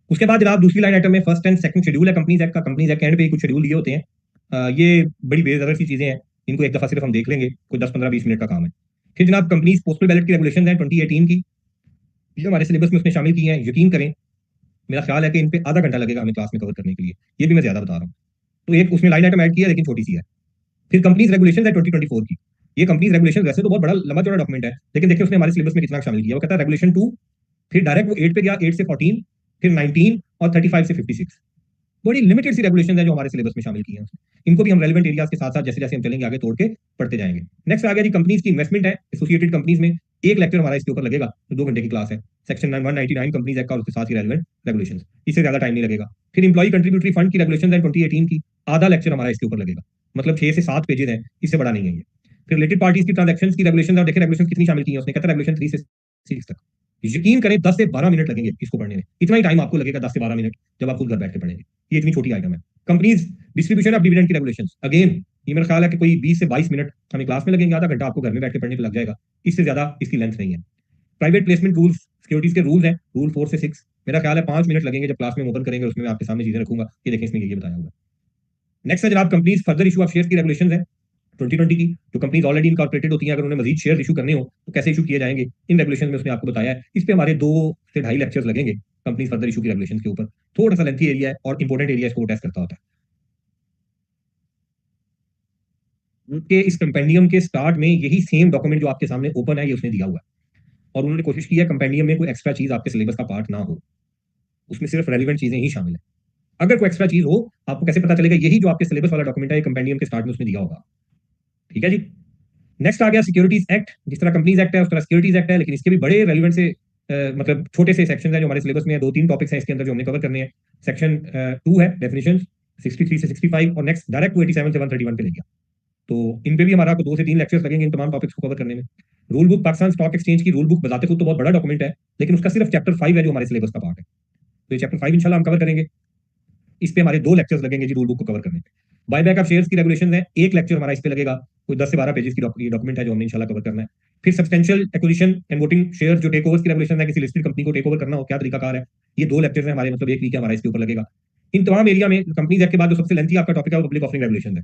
उसके बाद जनाब दूसरी लाइन आइटम में फर्स्ट एंड सेकंड शेड्यूल है कंपनीज एक्ट का। कंपनीज एक्ट के एंड पे ही कुछ शेड्यूल दिए होते हैं। ये बड़ी बेजर सी चीजें हैं, इनको एक दफा सिर्फ हम देख लेंगे, कोई 10 15 20 मिनट का काम है। फिर जनाब कंपनीज पोस्टल बैलेट की रेगुलेशन है 2018 की, ये हमारे सिलेबस में उसने शामिल की हैं। यकीन करें, मेरा ख्याल है कि इन पे आधा घंटा लगेगा हमें क्लास में कवर करने के लिए, ये भी मैं ज्यादा बता रहा हूँ। तो एक उसमें लाइन आइटम ऐड किया लेकिन छोटी सी है। फिर कंपनीज रेगुलेशन है 2024 की। ये कंपनीज रेगुलेशन वैसे तो बहुत बड़ा लंबा चौड़ा डॉक्यूमेंट है, लेकिन देखिए उसने हमारे सिलेबस में कितना शामिल किया। वो कहता है रेगुलेशन 2, फिर डायरेक्ट वो 8 पे गया, 8 से 14, फिर 19 और 35 से 56। बड़ी लिमिटेड सी रेगुलेशन है जो हमारे सिलेबस में शामिल की है उसने। इनको भी हम रेलिवेंट एरियाज के साथ साथ जैसे जैसे हम चलेंगे आगे तोड़ के पढ़ते जाएंगे। नेक्स्ट आ गया जी कंपनीज की इन्वेस्टमेंट है एसोसिएटेड कंपनीज में। एक लेक्चर हमारा इसके ऊपर लगेगा, तो 2 घंटे की क्लास है। सेक्शन 199 कंपनीज एक्ट का और उसके साथ ही रेलिवेंट रेगुलेशन, इससे ज्यादा टाइम नहीं लगेगा। फिर इंप्लॉई कंट्रीब्यूटरी फंड की रेगुलेशन है 2018 की, आधा लेक्चर हमारा इसके ऊपर लगेगा, मतलब 6 से 7 पेजेस है, इससे बड़ा नहीं है ये। फिर रिलेटेड पार्टीज की ट्रांजेक्शन की रेगुलेशन, और देखिए रेगुलेशन कितनी शामिल की है उसने। कहता है रेगुलेशन 3 से 6 तक। यकीन करें 10 से 12 मिनट लगेंगे इसको पढ़ने में, इतना ही टाइम आपको लगेगा 10 से 12 मिनट जब आप खुद घर बैठ के पढ़ेंगे। ये इतनी छोटी आइटम है। कंपनीज डिस्ट्रीब्यूशन ऑफ डिविडेंड की रेगुलेशंस, अगेन ये मेरा ख्याल है कि कोई 20 से 22 मिनट हमें क्लास में लगेंगे, आधा घंटा आपको घर में बैठ के पढ़ने पे लग जाएगा, इससे ज्यादा इसकी लेंथ नहीं है। प्राइवेट प्लेसमेंट रूल्स, सिक्योरिटीज के रूल्स हैं, रूल 4 से 6, मेरा ख्याल है 5 मिनट लगेंगे जब क्लास में ओपन करेंगे, उसमें मैं आपके सामने चीजें रखूंगा, ये देखें इसमें ये बताया होगा। नेक्स्ट है जनाब companies further issue of share की रेगुलेशन है 2020 की। जो कंपनीज ऑलरेडी इनकॉर्पोरेटेड होती हैं, अगर उन्हें मजीद शेयर इशू करने हो तो कैसे इशू किए जाएंगे, इन रेगुलेशन में उसने आपको बताया है। इस पे हमारे 2 से 2.5 लेक्चर्स लगेंगे कंपनीज फर्दर इशू की रेगुलेशन के ऊपर। थोड़ा सा लेंथी एरिया है और इंपॉर्टेंट एरिया इसको टेस्ट करता होता है। उनके इस कंपेंडियम के स्टार्ट में यही सेम डॉक्यूमेंट जो आपके सामने ओपन है ये उसने दिया हुआ है, और उन्होंने कोशिश की है कंपेंडियम में कोई एक्स्ट्रा चीज आपके सिलेबस का पार्ट ना हो, उसमें सिर्फ रेलिवेंट चीजें ही शामिल है। अगर कोई एक्स्ट्रा चीज हो, आपको कैसे पता चलेगा, यही जो आपके सिलेबस वाला डॉक्यूमेंट है ये कंपेंडियम के स्टार्ट में उसने दिया होगा। ठीक है जी। नेक्स्ट आ गया सिक्योरिटीज एक्ट। जिस तरह कंपनीज एक्ट है उस तरह सिक्योरिटीज एक्ट है, लेकिन इसके भी बड़े रेलिवेंट से मतलब छोटे से सेक्शन है जो हमारे सिलेबस में है। 2 3 टॉपिक्स हैं इसके अंदर जो हमने कवर करने हैं। सेक्शन 2 है डेफिनेशन 63 से 65, और नेक्स्ट डायरेक्ट 287 से 131 पे ले गया। तो इन पे भी हमारा 2 से 3 लेक्चर्स लगेंगे इन तमाम टॉपिक्स को कवर करने में। Rule book Pakistan stock exchange की रूल बुक बताते खुद तो बहुत बड़ा डॉक्यूमेंट है, लेकिन उसका सिर्फ चैप्टर 5 है जो हमारे सिलेबस का पार्ट है। तो ये चैप्टर 5 इंशाल्लाह हम कवर करेंगे। इस पे हमारे 2 लेक्चर्स लगेंगे जी रूल बुक को कवर करने पे। बायबैक ऑफ शेयर्स की रेगुलेशन है, एक लेक्चर हमारा इस पे लगेगा। कोई 10 से 12 पेजेस की डॉक्यूमेंट है जो हमने इंशाल्लाह कवर करना है। फिर substantial acquisition and voting share जो टेक ओवर्स की रेगुलेशन है, किसी लिस्टेड कंपनी को टेक ओवर करना हो क्या तरीका कार है, ये 2 लेक्चर्स हैं हमारे, मतलब एक वीक हमारा इसके ऊपर लगेगा। इन तमाम एरिया में कंपनीज एक्ट के बाद जो सबसे लेंथी आपका टॉपिक है वो पब्लिक ऑफरिंग रेगुलेशन है।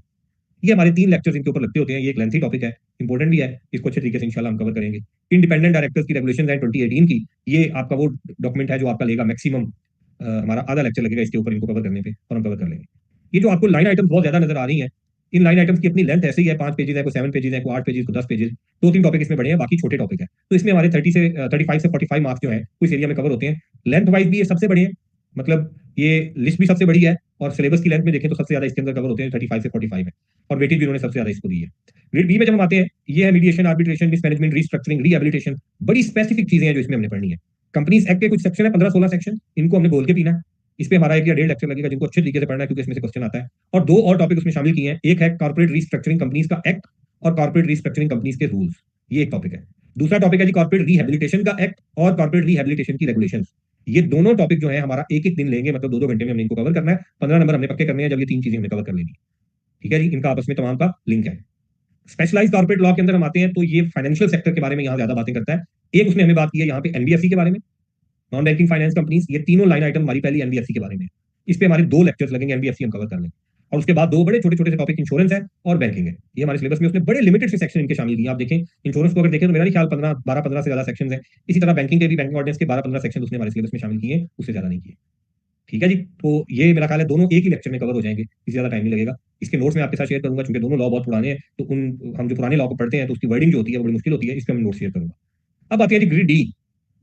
ये हमारे 3 लेक्चर्स इनके ऊपर लगते होते हैं। ये एक लेंथी टॉपिक है, इंपॉर्टेंट भी है, इसको अच्छे तरीके से इंशाल्लाह हम कवर करेंगे। इंडिपेंडेंट डायरेक्टर्स की रेगुलेशन है 2018 की, ये आपका वो डॉक्यूमेंट है जो आपका लेगा मैक्सिमम हमारा आधा लेक्चर लगेगा इसके ऊपर, इनको कवर करने पे, और हम कवर कर लेंगे। ये जो आपको लाइन आइटम्स बहुत ज्यादा नजर आ रही है, इन लाइन आइटम्स की अपनी लेंथ ऐसे ही है, 5 पेजेस है, कोई 7 पेजेस है, कोई 8 पेजेस, कोई 10 पेजेस। 2 3 टॉपिक इसमें बड़े हैं, बाकी छोटे टॉपिक है। तो इसमें हमारे 35 से 45 मार्क्स जो है कुछ एरिया में कवर होते हैं। लेंथ वाइज भी ये सबसे बड़े हैं, मतलब ये लिस्ट भी सबसे बड़ी है, और सिलेबस की लेंथ में देखें तो सबसे ज्यादा इसके अंदर कवर होते हैं, 35 से 45 है, और वेटेज भी उन्होंने सबसे ज्यादा इसको दी है। ग्रेड बी में जब हम आते हैं, ये है mediation, arbitration, mismanagement, restructuring, rehabilitation. बड़ी स्पेसिफिक चीजें हैं जो इसमें हमने पढ़नी है। कंपनीज एक्ट के कुछ सेक्शन है, 15 16 सेक्शन, इनको हमने बोल के पीना है। इस पे हमारा 1 या 1.5 लेक्चर लगेगा, जिनको अच्छे तरीके से पढ़ना है क्योंकि इसमें से क्वेश्चन आता है। और 2 और टॉपिक उसमें शामिल किए हैं, एक है कॉर्पोरेट रीस्ट्रक्चरिंग कंपनीज का एक्ट और कॉर्पोरेट रीस्ट्रक्चरिंग कंपनीज के रूल्स, ये एक टॉपिक है। दूसरा टॉपिक है जी कॉर्पोरेट रिहेबिलिटेशन का एक्ट और कॉर्पोरेट रिहेबिलिटेशन की रेगुलेशंस। ये दोनों टॉपिक जो है हमारा एक एक दिन लेंगे, मतलब 2 2 घंटे में हमने इनको कवर करना है। 15 नंबर हमने पक्के करने हैं जब ये 3 चीजें हमने कवर कर लेनी। ठीक है जी, इनका आपस में तमाम का लिंक है। स्पेशलाइज कॉर्पोरेट लॉ के अंदर हम आते हैं, तो ये फाइनेंशियल सेक्टर के बारे में यहाँ ज्यादा बातें करता है। एक उसने हमें बात की है यहाँ पे एनबीएफसी के बारे में, नॉन बैंकिंग फाइनेंस कंपनीज। ये तीनों लाइन आइटम हमारी पहली एनबीएफसी के बारे में है। इस पे हमारे 2 लेक्चर्स लगेंगे, एनबीएफसी हम कवर कर लेंगे। और उसके बाद 2 बड़े छोटे छोटे से टॉपिक इंश्योरेंस है और बैंकिंग है। ये हमारे सिलेबस में उसने बड़े लिमिटेड से सेक्शन इनके शामिल किए। आप देखें इंश्योरेंस को अगर देखें तो मेरा नहीं ख्याल 12 15 से ज्यादा सेक्शन है। इसी तरह बैंकिंग के भी, बैंकिंग ऑर्डिनेंस के 12 15 सेक्शन उसने हमारे सिलेबस में शामिल किए, उससे ज्यादा नहीं किए। ठीक है जी। तो ये मेरा ख्याल है दोनों एक ही लेक्चर में कवर हो जाएंगे, इससे ज्यादा टाइम नहीं लगेगा। इसके नोट्स मैं आपके साथ शेयर करूंगा, क्योंकि दोनों लॉ बहुत पुराने हैं, तो उन हम जो पुराने लॉ को पढ़ते हैं तो उसकी वर्डिंग जो होती है वो बड़ी मुश्किल होती है, इसका मैं नोट शेयर करूंगा। अब आती है जी ग्रिड डी,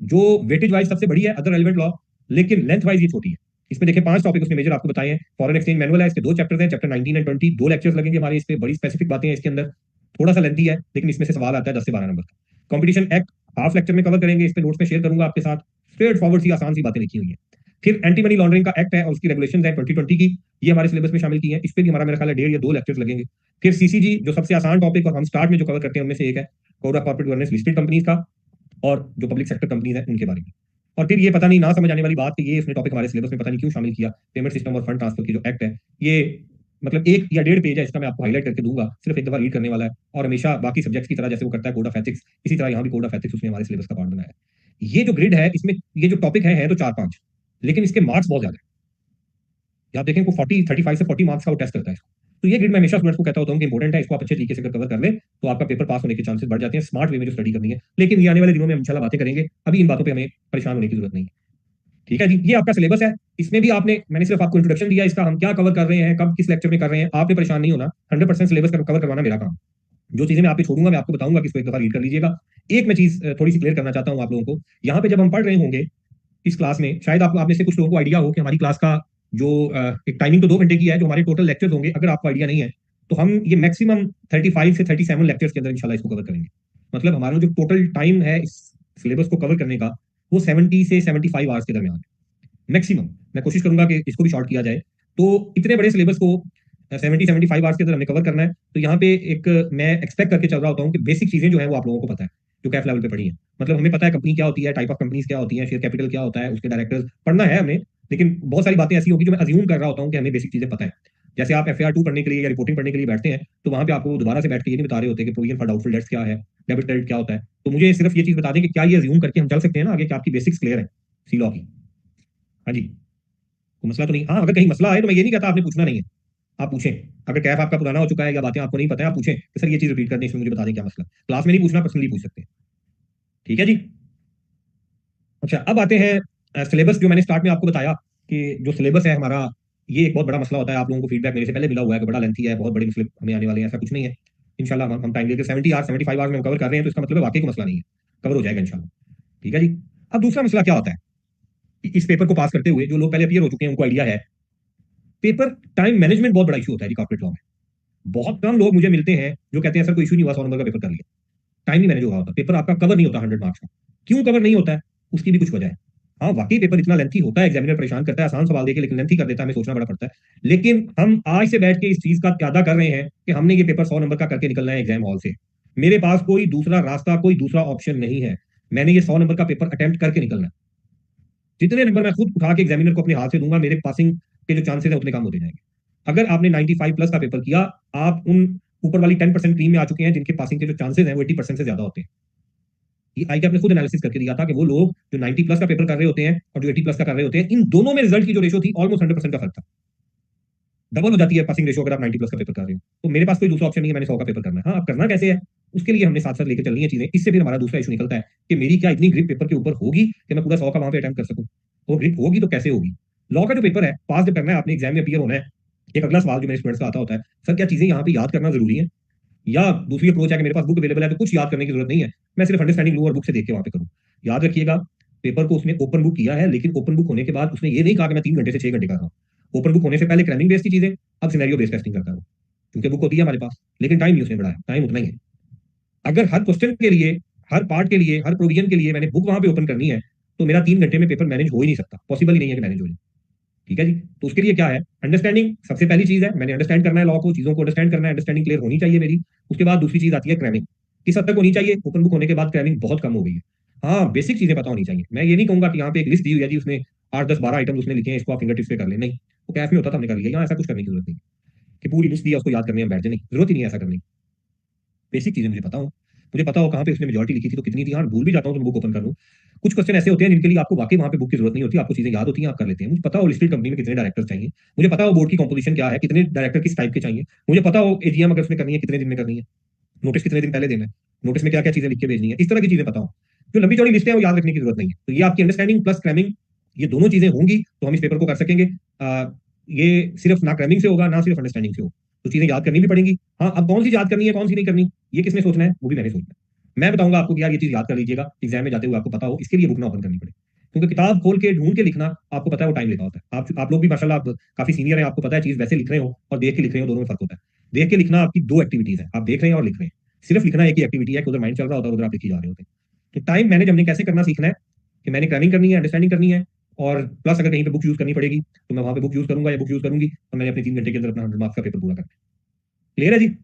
जो वेटेज वाइज सबसे बड़ी है अदर रेलिवेंट लॉ, लेकिन लेंथ वाइज ये छोटी है। इसमें देखिए 5 टॉपिक उसने मेजर आपको बताए हैं। फॉरेन एक्सचेंज मैनुअल है, इसके 2 चैप्टर्स हैं, चैप्टर 19 एंड 20, 2 लेक्चर्स लगेंगे हमारे इस पे। बड़ी स्पेसिफिक बातें हैं इसके अंदर, थोड़ा सा लेंथी है, लेकिन इसमें से सवाल आता है 10 से 12 नंबर का। कॉम्पिटिशन एक्ट हाफ लेक्चर में कवर करेंगे, इस पे नोट्स में शेयर करूंगा आपके साथ। स्ट्रेट फॉरवर्ड सी आसान सी बातें लिखी हुई है। फिर एंटी मनी लॉन्ड्रिंग का एक्ट है और उसकी रेगुलेशन है 2020 की, ये हमारे सिलेबस में शामिल की है। इस पे भी हमारा मेरा ख्याल है 1.5 या 2 लेक्चर्स लगेंगे। फिर सीसीजी जो सबसे आसान टॉपिक और हम स्टार्ट में जो कवर करते हैं उनमें से एक है, code of corporate governance listed companies का, और जो पब्लिक सेक्टर कंपनीज है उनके बारे में। और फिर ये पता नहीं ना समझ आने वाली बात कि ये इसने टॉपिक हमारे सिलेबस में पता नहीं क्यों शामिल किया, पेमेंट सिस्टम और फंड ट्रांसफर की जो एक्ट है, ये मतलब 1 या 1.5 पेज है, इसका मैं आपको हाईलाइट करके दूंगा, सिर्फ एक दफा रीड करने वाला है। और हमेशा बाकी सब्जेक्ट्स की तरह जैसे वो करता है कोड ऑफ एथिक्स, इसी तरह यहाँ भी कोड ऑफ एथिक्स उसने हमारे सिलेबस का पार्ट बनाया है। ये जो ग्रिड है इसमें ये जो टॉपिक है तो 4-5, लेकिन इसके मार्क्स बहुत ज्यादा है। आप देखें को 35 से 40 मार्क्स का वो टेस्ट करता है इसको। तो ये ग्रिड मैं हमेशा स्टूडेंट्स को कहता होता हूँ कि इंपॉर्टेंट है, इसको आप अच्छे तरीके से कवर कर ले तो आपका पेपर पास होने के चांसेस बढ़ जाते हैं, स्मार्ट वे में जो स्टडी करनी है। लेकिन ये आने वाले दिनों में हम इंशाल्लाह बातें करेंगे, अभी इन बातों पर हमें परेशान होने की जरूरत नहीं है। ठीक है जी, ये आपका सिलेबस है। इसमें भी मैंने सिर्फ आपको इंट्रोडक्शन दिया, इसका हम क्या कवर कर रहे हैं, कब किस लेक्चर में कर रहे हैं, आपने परेशान नहीं होना। 100% सिलेबस कवर करवाना मेरा काम। जो चीजें मैं आप पे छोड़ूंगा मैं आपको बताऊंगा कि इसको एक दफा रीड कर लीजिएगा। एक मैं चीज थोड़ी सी क्लियर करना चाहता हूं आप लोगों को। यहाँ पे जब हम पढ़ रहे होंगे इस क्लास में, शायद आप में से कुछ लोगों को आइडिया हो कि हमारी क्लास का जो एक टाइमिंग तो 2 घंटे की है, जो हमारे टोटल लेक्चर्स होंगे, अगर आपको आइडिया नहीं है तो हम ये मैक्सिमम 35 से 37 लेक्चर्स के अंदर इंशाल्लाह इसको कवर करेंगे। मतलब हमारा जो टोटल टाइम है इस सिलेबस को कवर करने का वो 70 से 75 आवर्स के दरमियान है मैक्सिमम। मैं कोशिश करूंगा कि इसको भी शॉर्ट किया जाए। तो इतने बड़े सिलेबस को 70-75 आवर्स के अंदर हमने कवर करना है। तो यहाँ पे एक मैं एक्सपेक्ट करके चल रहा होता हूँ कि बेसिक चीजें जो है वो आप लोगों को पता है, जो कैफ लेवल पे पढ़ी है। मतलब हमें पता है कंपनी क्या होती है, टाइप ऑफ कंपनीज क्या होती है, शेयर कैपिटल क्या होता है, उसके डायरेक्टर्स पढ़ना है हमें। लेकिन बहुत सारी बातें ऐसी होगी जो मैं अज्यूम कर रहा होता हूँ कि हमें बेसिक चीजें पता है। जैसे आप FAR 2 पढ़ने के लिए या रिपोर्टिंग पढ़ने के लिए बैठते हैं तो वहां पे आपको दोबारा से बैठ के ये नहीं बता रहे होते कि प्रोविजन फॉर डाउटफुल डेट्स क्या है, डेबिट क्रेडिट क्या होता है। तो मुझे सिर्फ ये चीज बता दें कि क्या ये अज्यूम करके हम चल सकते हैं ना आगे कि आपकी बेसिक्स क्लियर है सी लॉ की। हाँ जी, कोई मसला तो नहीं। हाँ, अगर कहीं मसला आए तो मैं ये नहीं कहता आपने पूछना नहीं है, आप पूछें। अगर कैफ आपका पुराना हो चुका है या बातें आपको नहीं पता है, आप पूछें कि सर ये चीज रिपीट करनी है, इसमें मुझे बता दें क्या मसला। क्लास में नहीं पूछना, पर्सनली पूछ सकते हैं। ठीक है जी। अच्छा, अब आते हैं सिलेबस। जो मैंने स्टार्ट में आपको बताया कि जो सिलेबस है हमारा, ये एक बहुत बड़ा मसला होता है। आप लोगों को फीडबैक मेरे से पहले मिला हुआ है कि बड़ा लेंथी है, बहुत बड़े मसले हमें आने वाले हैं। ऐसा कुछ नहीं है, इंशाल्लाह हम टाइम लेकर 70 आवर्स 75 आवर्स में हम कवर कर रहे हैं तो इसका मतलब है वाकई कोई मसला नहीं है, कवर हो जाएगा इंशाल्लाह। ठीक है जी। अब दूसरा मसला क्या होता है इस पेपर को पास करते हुए, जो लोग पहले अपीयर हो चुके हैं उनको आइडिया है, पेपर टाइम मैनेजमेंट बहुत बड़ा इशू होता है जी कॉर्पोरेट लॉ में। बहुत कम लोग मुझे मिलते हैं जो कहते हैं सर कोई इशू नहीं हुआ, 100 नंबर का पेपर कर लिया। टाइम नहीं मैनेज हो रहा होता, पेपर आपका कवर नहीं होता 100 मार्क्स का। क्यों कवर नहीं होता है, उसकी भी कुछ वजह है। हाँ, वाकई पेपर इतना लेंथी होता है, एग्जामिनर परेशान करता है आसान सवाल देके, लेकिन लेंथी कर देता है, हमें सोचना बड़ा पड़ता है। लेकिन हम आज से बैठ के इस चीज का त्यादा कर रहे हैं कि हमने ये पेपर 100 नंबर का करके निकलना है एग्जाम हॉल से। मेरे पास कोई दूसरा रास्ता, कोई दूसरा ऑप्शन नहीं है। मैंने ये 100 नंबर का पेपर अटेम्प्ट करके निकलना है। जितने नंबर मैं खुद उठा के एग्जामिनर को अपने हाथ से दूंगा, मेरे पासिंग के जो चांसेस है उतने कम होते जाएंगे। अगर आपने 95 प्लस का पेपर किया, आप उन ऊपर वाली 10% टीम में आ चुके हैं जिनके पासिंग के जो चांसेस हैं वो 80% से ज्यादा होते हैं। ये आई ने खुद एनालिसिस करके दिया था कि वो लोग जो 90 प्लस का पेपर कर रहे होते हैं और जो 80 प्लस का कर रहे होते हैं, इन दोनों में रिजल्ट की जो रेशो थी ऑलमोस्ट 100% का फर्क था। डबल हो जाती है पासिंग रेशो अगर आप 90 प्लस का पेपर कर रहे हो। तो मेरे पास कोई दूसरा ऑप्शन नहीं है, मैंने 100 का पेपर करना है। हाँ, आप करना कैसे है उसके लिए हमने साथ साथ लेकर चलनी है चीजें। इससे फिर हमारा दूसरा इशू निकलता है कि मेरी क्या इतनी ग्रिप पेपर के ऊपर होगी कि मैं पूरा 100 का वहां पे अटेम्प्ट कर सकूं। वो ग्रिप होगी तो कैसे होगी। लॉ का जो पेपर है पास जब करना है आपने, एग्जाम में अपीयर होना है, एक अगला सवाल जो मेरे स्टूडेंट्स का आता होता है, सर क्या चीजें यहाँ पे याद करना जरूरी है, या दूसरी अप्रोच है कि मेरे पास बुक अवेलेबल है तो कुछ याद करने की जरूरत नहीं है, मैं सिर्फ अंडरस्टैंडिंग लूं और बुक से देख के वहां पे करूं। याद रखिएगा, पेपर को उसने ओपन बुक किया है, लेकिन ओपन बुक होने के बाद उसने ये नहीं कहा कि मैं 3 घंटे से 6 घंटे कर रहा हूँ। ओपन बुक होने से पहले क्रैमिंग बेस्ड की चीजें, अब सिनेरियो बेस्ड टेस्टिंग करता है वो, क्योंकि बुक होती है हमारे पास, लेकिन टाइम नहीं उसने बढ़ाया, टाइम उतना ही है। अगर हर क्वेश्चन के लिए, हर पार्ट के लिए, हर प्रोविजन के लिए मैंने बुक वहां पे ओपन करनी है तो मेरा 3 घंटे में पेपर मैनेज हो ही नहीं सकता, पॉसिबल ही नहीं है कि मैनेज हो जाए। ठीक है जी। तो उसके लिए क्या है, अंडरस्टैंडिंग सबसे पहली चीज है। मैंने अंडरस्टैंड करना है लॉ को, चीजों को अंडरस्टैंड करना है, अंडरस्टैंडिंग क्लियर होनी चाहिए मेरी। उसके बाद दूसरी चीज आती है क्रैमिंग, किस हद तक होनी चाहिए। ओपन बुक होने के बाद क्रैमिंग बहुत कम हो गई है। हाँ, बेसिक चीजें पता होनी चाहिए। मैं ये नहीं कहूंगा कि यहाँ पे एक लिस्ट दी हुई है जी, उसने 8 10 12 आइटम उसने लिखे हैं, इसको आप फिंगर टिप्स पे कर ले, नहीं। वो कैफ में होता था हमने कर लिया, यहाँ ऐसा कुछ करने की जरूरत नहीं कि पूरी लिस्ट दी उसको याद करने में बैठ जाए, नहीं, जरूरत ही नहीं है ऐसा करने की। बेसिक चीजें मुझे पता हो, मुझे पता हो कहाँ पे उसने मेजॉरिटी लिखी थी तो कितनी थी। हाँ, भूल भी जाता हूँ तो बुक ओपन कर लूँ। कुछ क्वेश्चन ऐसे होते हैं जिनके लिए आपको वाकई वहां पे बुक की जरूरत नहीं होती, आपको चीजें याद होती हैं, आप कर लेते हैं। मुझे पता हो लिस्टेड कंपनी में कितने डायरेक्टर्स चाहिए, मुझे पता हो बोर्ड की कंपोजिशन क्या है, कितने डायरेक्टर किस टाइप के चाहिए, मुझे पता हो एजीएम अगर उसमें करनी है कितने दिन में करनी है, नोटिस कितने दिन पहले देना है, नोटिस में क्या क्या चीजें लिख के भेजनी है, इस तरह की चीजें पता हो। जो लंबी चौड़ी लिस्ट है वो याद रखने की जरूरत नहीं है। तो ये आपकी अंडरस्टैंडिंग प्लस क्रैमिंग, ये दोनों चीजें होंगी तो हम इस पेपर को कर सकेंगे। ये सिर्फ ना क्रैमिंग से होगा ना सिर्फ अंडरस्टैंडिंग से हो, तो चीजें याद करनी भी पड़ेंगी। हाँ, अब कौन सी याद करनी है कौन सी नहीं करनी, ये किसने सोचना है, वो भी मैंने सोचना है। मैं बताऊंगा आपको कि यार ये चीज याद कर लीजिएगा, एग्जाम में जाते हुए आपको पता हो, इसके लिए बुक ना ओपन करनी पड़े। क्योंकि किताब खोल के ढूंढ के लिखना आपको पता है वो टाइम लेता होता है। आप लोग भी माशाल्लाह आप काफी सीनियर हैं, आपको पता है चीज वैसे लिख रहे हो और देख के लिख रहे हो, दोनों में फर्क होता है। देख के लिखना आपकी दो एक्टिविटीज है, आप देख रहे हैं और लिख रहे हैं। सिर्फ लिखना एक ही एक्टिविटी है कि उधर माइंड चल रहा होता है, उधर आप लिखी जा रहे होते हैं। तो टाइम मैनेज हमने कैसे करना सीखना है कि मैंने क्रैमिंग करनी है, अंडरस्टैंडिंग करनी है, और प्लस अगर कहीं पे बुक यूज करनी पड़ेगी तो मैं वहां पे बुक यूज करूंगा या बुक यूज करूंगी, और मैंने अपने 3 घंटे के अंदर अपना 100 मार्क्स का पेपर पूरा करना है। क्लियर है जी।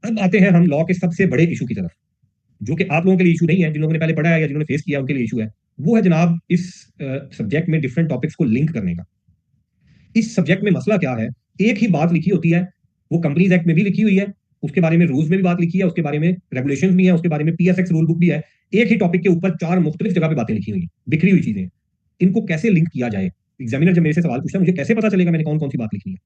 अब आते हैं हम लॉ के सबसे बड़े इशू की तरफ, जो कि आप लोगों के लिए इशू नहीं है, जिन लोगों ने पहले पढ़ा है या जिन्होंने फेस किया उनके लिए इशू है। वो है जनाब इस सब्जेक्ट में डिफरेंट टॉपिक्स को लिंक करने का। इस सब्जेक्ट में मसला क्या है, एक ही बात लिखी होती है, वो कंपनीज एक्ट में भी लिखी हुई है, उसके बारे में रूल्स में भी बात लिखी है, उसके बारे में रेगुलेशंस भी है, उसके बारे में PSX रूल बुक भी है। एक ही टॉपिक के ऊपर चार मुख्तलिफ जगह पे बातें लिखी हुई हैं, बिखरी हुई चीजें। इनको कैसे लिंक किया जाए? एग्जामिनर जब मेरे से सवाल पूछता है, मुझे कैसे पता चलेगा मैंने कौन कौन सी बात लिखी है?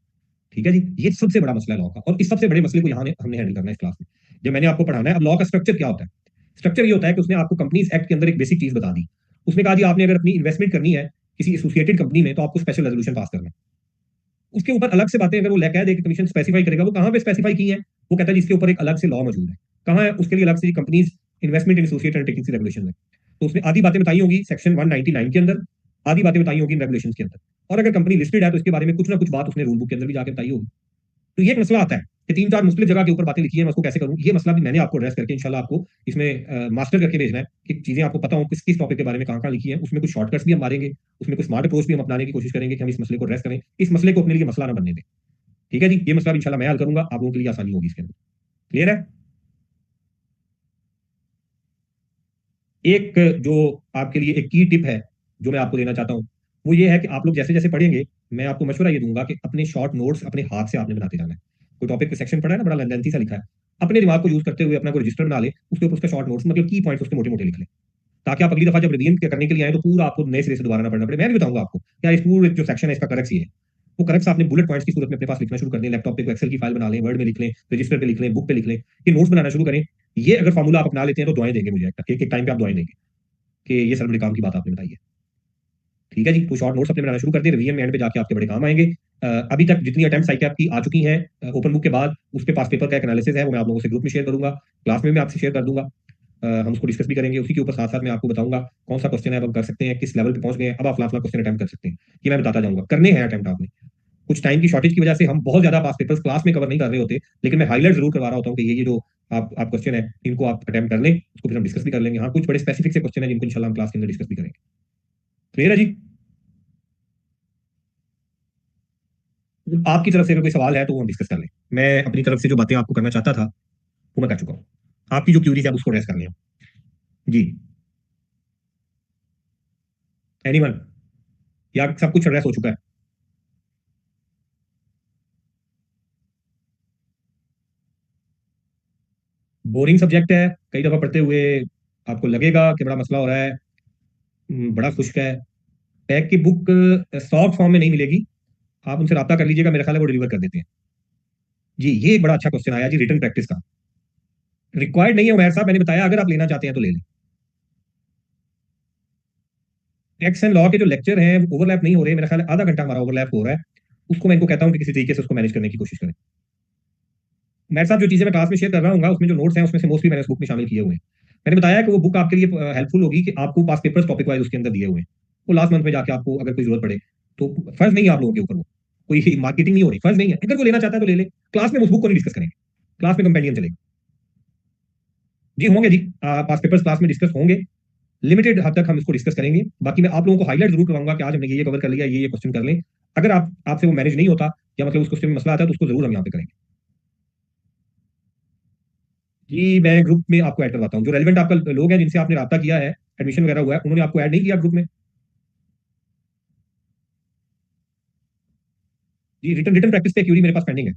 ठीक है जी, ये सबसे बड़ा मसला है लॉ का, और इस सबसे बड़े मसले को यहाँ हमने हैंडल करना है इस क्लास में। जब मैंने आपको पढ़ाना है, अब लॉ का स्ट्रक्चर क्या होता है? स्ट्रक्चर ये होता है कि उसने आपको कंपनीज एक्ट के अंदर एक बेसिक चीज बता दी। उसने कहा जी आपने अगर अपनी इन्वेस्टमेंट करनी है किसी एसोसिएटेड कंपनी में, तो आपको स्पेशल रेजोल्यूशन पास करना है। उसके ऊपर अलग से बातें अगर वो कह दे कि कमीशन स्पेसिफाई करेगा, वो कहाँ पे स्पेसिफाई की है? वो कहता है जिसके ऊपर एक अलग से लॉ मौजूद है। कहाँ है? उसके लिए अलग से कंपनीज इन्वेस्टमेंट इन एसोसिएटेड अंडरटेकिंग्स रेगुलेशन में। तो उसने आधी बातें बताई होंगी सेक्शन 199 के अंदर, आधी बातें बताई होंगी इन रेगुलेशन के अंदर। और अगर कंपनी लिस्टेड है तो इसके बारे में कुछ ना कुछ बात उसने रूल बुक के अंदर भी जाकर बताई होगी। तो ये एक मसला आता है कि तीन चार मुस्लिम जगह के ऊपर बातें लिखी है, मैं उसको कैसे करूं? ये मसला भी मैंने आपको एड्रेस करके इंशाल्लाह आपको इसमें मास्टर करके भेजना है कि चीजें आपको पता हो किस किस टॉपिक के बारे में कहाँ कहाँ लिखी है। उसमें कुछ शॉर्टकट्स भी हम मारेंगे, उसमें कुछ स्मार्ट अप्रोच भी हम अपनाने की कोशिश करेंगे कि हम इस मसले को एड्रेस करें, इस मसले को अपने लिए मसला ना बनने दें। ठीक है जी, ये मसला इंशाल्लाह मैं हल करूंगा, आप लोगों के लिए आसानी होगी इसके अंदर। क्लियर है? एक जो आपके लिए एक की टिप है जो मैं आपको देना चाहता हूँ, वो ये है कि आप लोग जैसे जैसे पढ़ेंगे, मैं आपको मशवरा ये दूंगा कि अपने शॉर्ट नोट्स अपने हाथ से आपने बनाते जाना है। कोई टॉपिक का सेक्शन पढ़ा है ना, बड़ा लेंथी सा लिखा है, अपने दिमाग को यूज करते हुए अपना कोई रजिस्टर बना ले, उसके ऊपर उसका शॉर्ट नोट्स मतलब की पॉइंट्स उसके मोटे मोटे लिख ले, ताकि आप अगली दफा जब रिवीजन करने के लिए आए तो पूरा आपको नए सिरे से दोबारा ना पढ़ना पड़े। मैं भी बताऊंगा आपको क्या इस पूरे जो सेक्शन है इसका करेक्ट ही है। वो करेक्ट आपने बुलेट पॉइंट्स की सूरत में अपने पास लिखना शुरू कर दें, लैपटॉप पे एक्सेल की फाइल बना लें, वर्ड में लिख लें, रजिस्टर पे लिख लें, बुक पे लिख लें, ये नोट्स बनाना शुरू करें। ये अगर फॉर्मूला आप अपना लेते हैं तो दुआएं देंगे मुझे, एक एक टाइम पे आप दुआएं देंगे कि ये सर बड़े काम की बात आपने बताई है। ठीक है जी, तो शॉर्ट नोट्स अपने बनाना शुरू कर दें, रिवीजन में एंड पे जाके आपके बड़े काम आएंगे। अभी तक जितनी अटेम्प्ट्स आई आपकी आ चुकी हैं ओपन बुक के बाद, उसके पास पेपर का एक एनालिसिस है, वो मैं आप लोगों से ग्रुप में शेयर करूंगा, क्लास में भी आपसे शेयर कर दूंगा। हम उसको डिस्कस भी करेंगे, उसी के ऊपर साथ साथ मैं आपको बताऊंगा कौन सा क्वेश्चन है अब हम कर सकते हैं, किस लेवल पे पहुंच गए हैं, अब आप फला फला क्वेश्चन अटेम्प्ट कर सकते हैं। ये मैं बताता जाऊंगा, करने हैं अटेम्प्ट आपने। कुछ टाइम की शॉर्टेज की वजह से हम बहुत ज्यादा पास पेपर्स क्लास में कवर नहीं कर रहे होते, लेकिन मैं हाईलाइट जरूर करवा रहा होता हूँ कि ये जो आप क्वेश्चन है इनको आप अटेम्प्ट कर लें, उसको फिर हम डिस्कस भी कर लेंगे। हाँ, कुछ बड़े स्पेसिफिक से क्वेश्चन है जिनको इंशाल्लाह हम क्लास के अंदर डिस्कस भी करेंगे। क्लियर है जी? आपकी तरफ से अगर कोई सवाल है तो वो हम डिस्कस कर लें। मैं अपनी तरफ से जो बातें आपको करना चाहता था वो मैं कर चुका हूँ। आपकी जो क्यूरीज है आप उसको रेस कर लें जी। एनीवन? या सब कुछ एड्रेस हो चुका है? बोरिंग सब्जेक्ट है, कई दफा पढ़ते हुए आपको लगेगा कि बड़ा मसला हो रहा है, बड़ा खुश्क है। पैक की बुक सॉफ्ट फॉर्म में नहीं मिलेगी, आप उनसे रब्ता कर लीजिएगा, मेरा ख्याल है वो डिलीवर कर देते हैं। जी, ये एक बड़ा अच्छा क्वेश्चन आया जी, रिटन प्रैक्टिस का। रिक्वायर्ड नहीं है उमैर साहब, मैंने बताया अगर आप लेना चाहते हैं तो ले लें। टैक्स एंड लॉ के जो लेक्चर हैं वो ओवरलैप नहीं हो रहे, मेरा ख्याल है आधा घंटा हमारा ओवरलैप हो रहा है। उसको मैं इनको कहता हूँ कि किसी तरीके से उसको मैनेज करने की कोशिश करें। मेरे साथ जो चीजें मैं क्लास में शेयर कर रहा हूँ उसमें जो नोट्स हैं उसमें से मोस्टली मैंने उस बुक में शामिल किए हुए हैं। मैंने बताया कि वो बुक आपके लिए हेल्पफुल होगी कि आपको पास पेपर्स टॉपिक वाइज उसके अंदर दिए हुए हैं, वो लास्ट मंथ में जाके आपको अगर कोई जरूरत पड़े तो फर्ज नहीं है आप लोगों के ऊपर, वो कोई मार्केटिंग नहीं हो रही, फर्ज नहीं है, अगर वो लेना चाहता है तो ले ले। क्लास में उस बुक को नहीं डिस्कस करेंगे, क्लास में कंपेनियन चलेगा। जी होंगे जी, पास पेपर्स क्लास में डिस्कस होंगे, लिमिटेड हद तक हम इसको डिस्कस करेंगे। बाकी मैं आप लोगों को हाईलाइट जरूर करवाऊंगा कि आज हमने ये कवर कर लिया, ये क्वेश्चन कर लें। अगर आप आपसे वो मैनेज नहीं होता या मतलब उस क्वेश्चन में मसला आता है तो उसको जरूर हम यहाँ पे करेंगे। जी, मैं ग्रुप में आपको ऐड करवाता हूँ, जो रेलिवेंट आपका लोग हैं जिनसे आपने रब्ता किया है, एडमिशन वगैरह हुआ है, उन्होंने आपको ऐड नहीं किया ग्रुप में? जी, रिटन रिटन प्रैक्टिस पे क्यूरी मेरे पास पेंडिंग है,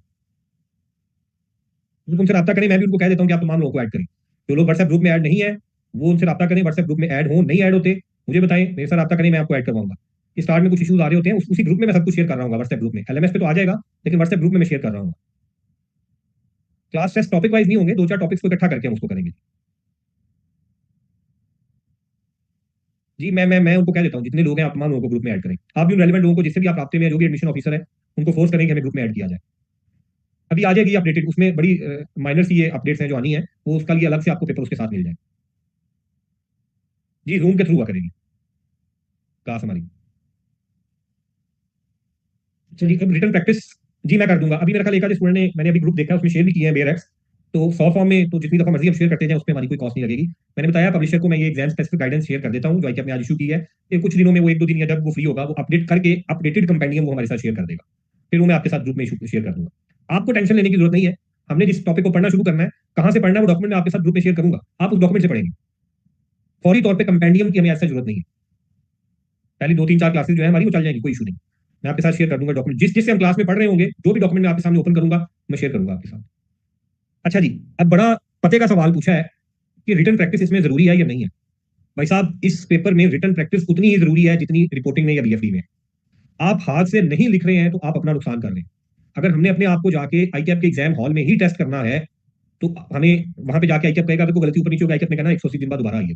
तो उनसे रब्ता करें। मैं भी उनको कह देता हूँ कि आप तमाम लोगों को ऐड करें। जो लोग व्हाट्सएप ग्रुप में ऐड नहीं है वो उनसे रब्ता करें, व्हाट्सएप ग्रुप में ऐड हो, नहीं ऐड होते मुझे बताएं, मेरे साथ रब्ता करें, मैं आपको ऐड करवाऊंगा। स्टार्ट में कुछ इशूज आ रहे होते हैं, उसी ग्रुप में मैं सब कुछ शेयर कर रहा हूँ, व्हाट्सएप ग्रुप में एलएमएस पे तो आ जाएगा, लेकिन व्हाट्सएप ग्रुप में मैं शेयर कर रहा हूँ। क्लास टेस्ट टॉपिक वाइज नहीं होंगे, दो चार टॉपिक्स को इकट्ठा करके हम उसको करेंगे। जी, मैं उनको कह देता हूँ जितने लोग हैं आप तमाम लोगों को ग्रुप में ऐड करें। आप भी रेलिवेंट लोगों को जिससे भी आप रास्ते में जो भी एडमिशन ऑफिसर है उनको फोर्स करेंगे हमें ग्रुप में ऐड किया जाए। अभी आ जाएगी अपडेटेड, उसमें बड़ी माइनर सी ये अपडेट्स हैं जो आनी है, वो उसका लिए अलग से आपको पेपर उसके साथ मिल जाए। जी, रूम के थ्रू हुआ करेगी क्लास हमारी। चलिए, अब रिटर्न प्रैक्टिस जी मैं कर दूंगा। अभी मेरा ख्याल एक आधे स्टूडेंट ने, मैंने अभी ग्रुप देखा है उसमें शेयर भी किए हैं बेयर एक्स, तो 100 फॉर्म में तो जितनी दफा मर्जी हम शेयर करते जाएं उस पर हमारी कोई कॉस्ट नहीं लगेगी। मैंने बताया पब्लिशर को मैं ये एग्जाम स्पेसिफिक गाइडेंस शेयर कर देता हूँ जो कि आपने आज इशू की है, ये कुछ दिनों में वो एक दो दिन या जब वो फ्री होगा वो अपडेट करके अपडेटेड कंपेंडियम वो हमारे साथ शेयर कर देगा, फिर वो मैं आपके साथ ग्रुप में शेयर कर दूंगा। आपको टेंशन लेने की जरूरत नहीं है, हमने जिस टॉपिक को पढ़ना शुरू करना है, कहाँ से पढ़ना है वो डॉक्यूमेंट मैं आपके साथ ग्रुप में शेयर करूंगा, आप उस डॉक्यूमेंट से पढ़ेंगे। फौरी तौर पर कंपेंडियम की हमें ऐसा जरूरत नहीं है, पहली दो तीन चार क्लासेस जो है हमारी वो चल जाएंगी, कोई इशू नहीं। मैं आपके साथ शेयर कर दूंगा डॉक्यूमेंट, जिससे हम क्लास में पढ़ रहे होंगे, जो भी डॉक्यूमेंट मैं आपके सामने ओपन करूंगा मैं शेयर करूंगा आपके साथ। अच्छा जी, अब बड़ा पते का सवाल पूछा है कि रिटन प्रैक्टिस इसमें जरूरी है या नहीं है। भाई साहब, इस पेपर में रिटन प्रैक्टिस उतनी ही जरूरी है जितनी रिपोर्टिंग में या बीएफडी में। आप हाथ से नहीं लिख रहे हैं तो आप अपना नुकसान कर रहे हैं। अगर हमने अपने आप को जाके आईकैप के एग्जाम हॉल में ही टेस्ट करना है तो हमें वहां पे जाके आईकैप कहेगा, अगर कोई गलती ऊपर नीचे होगी आईकैप ने कहना 180 दिन बाद दोबारा आइए।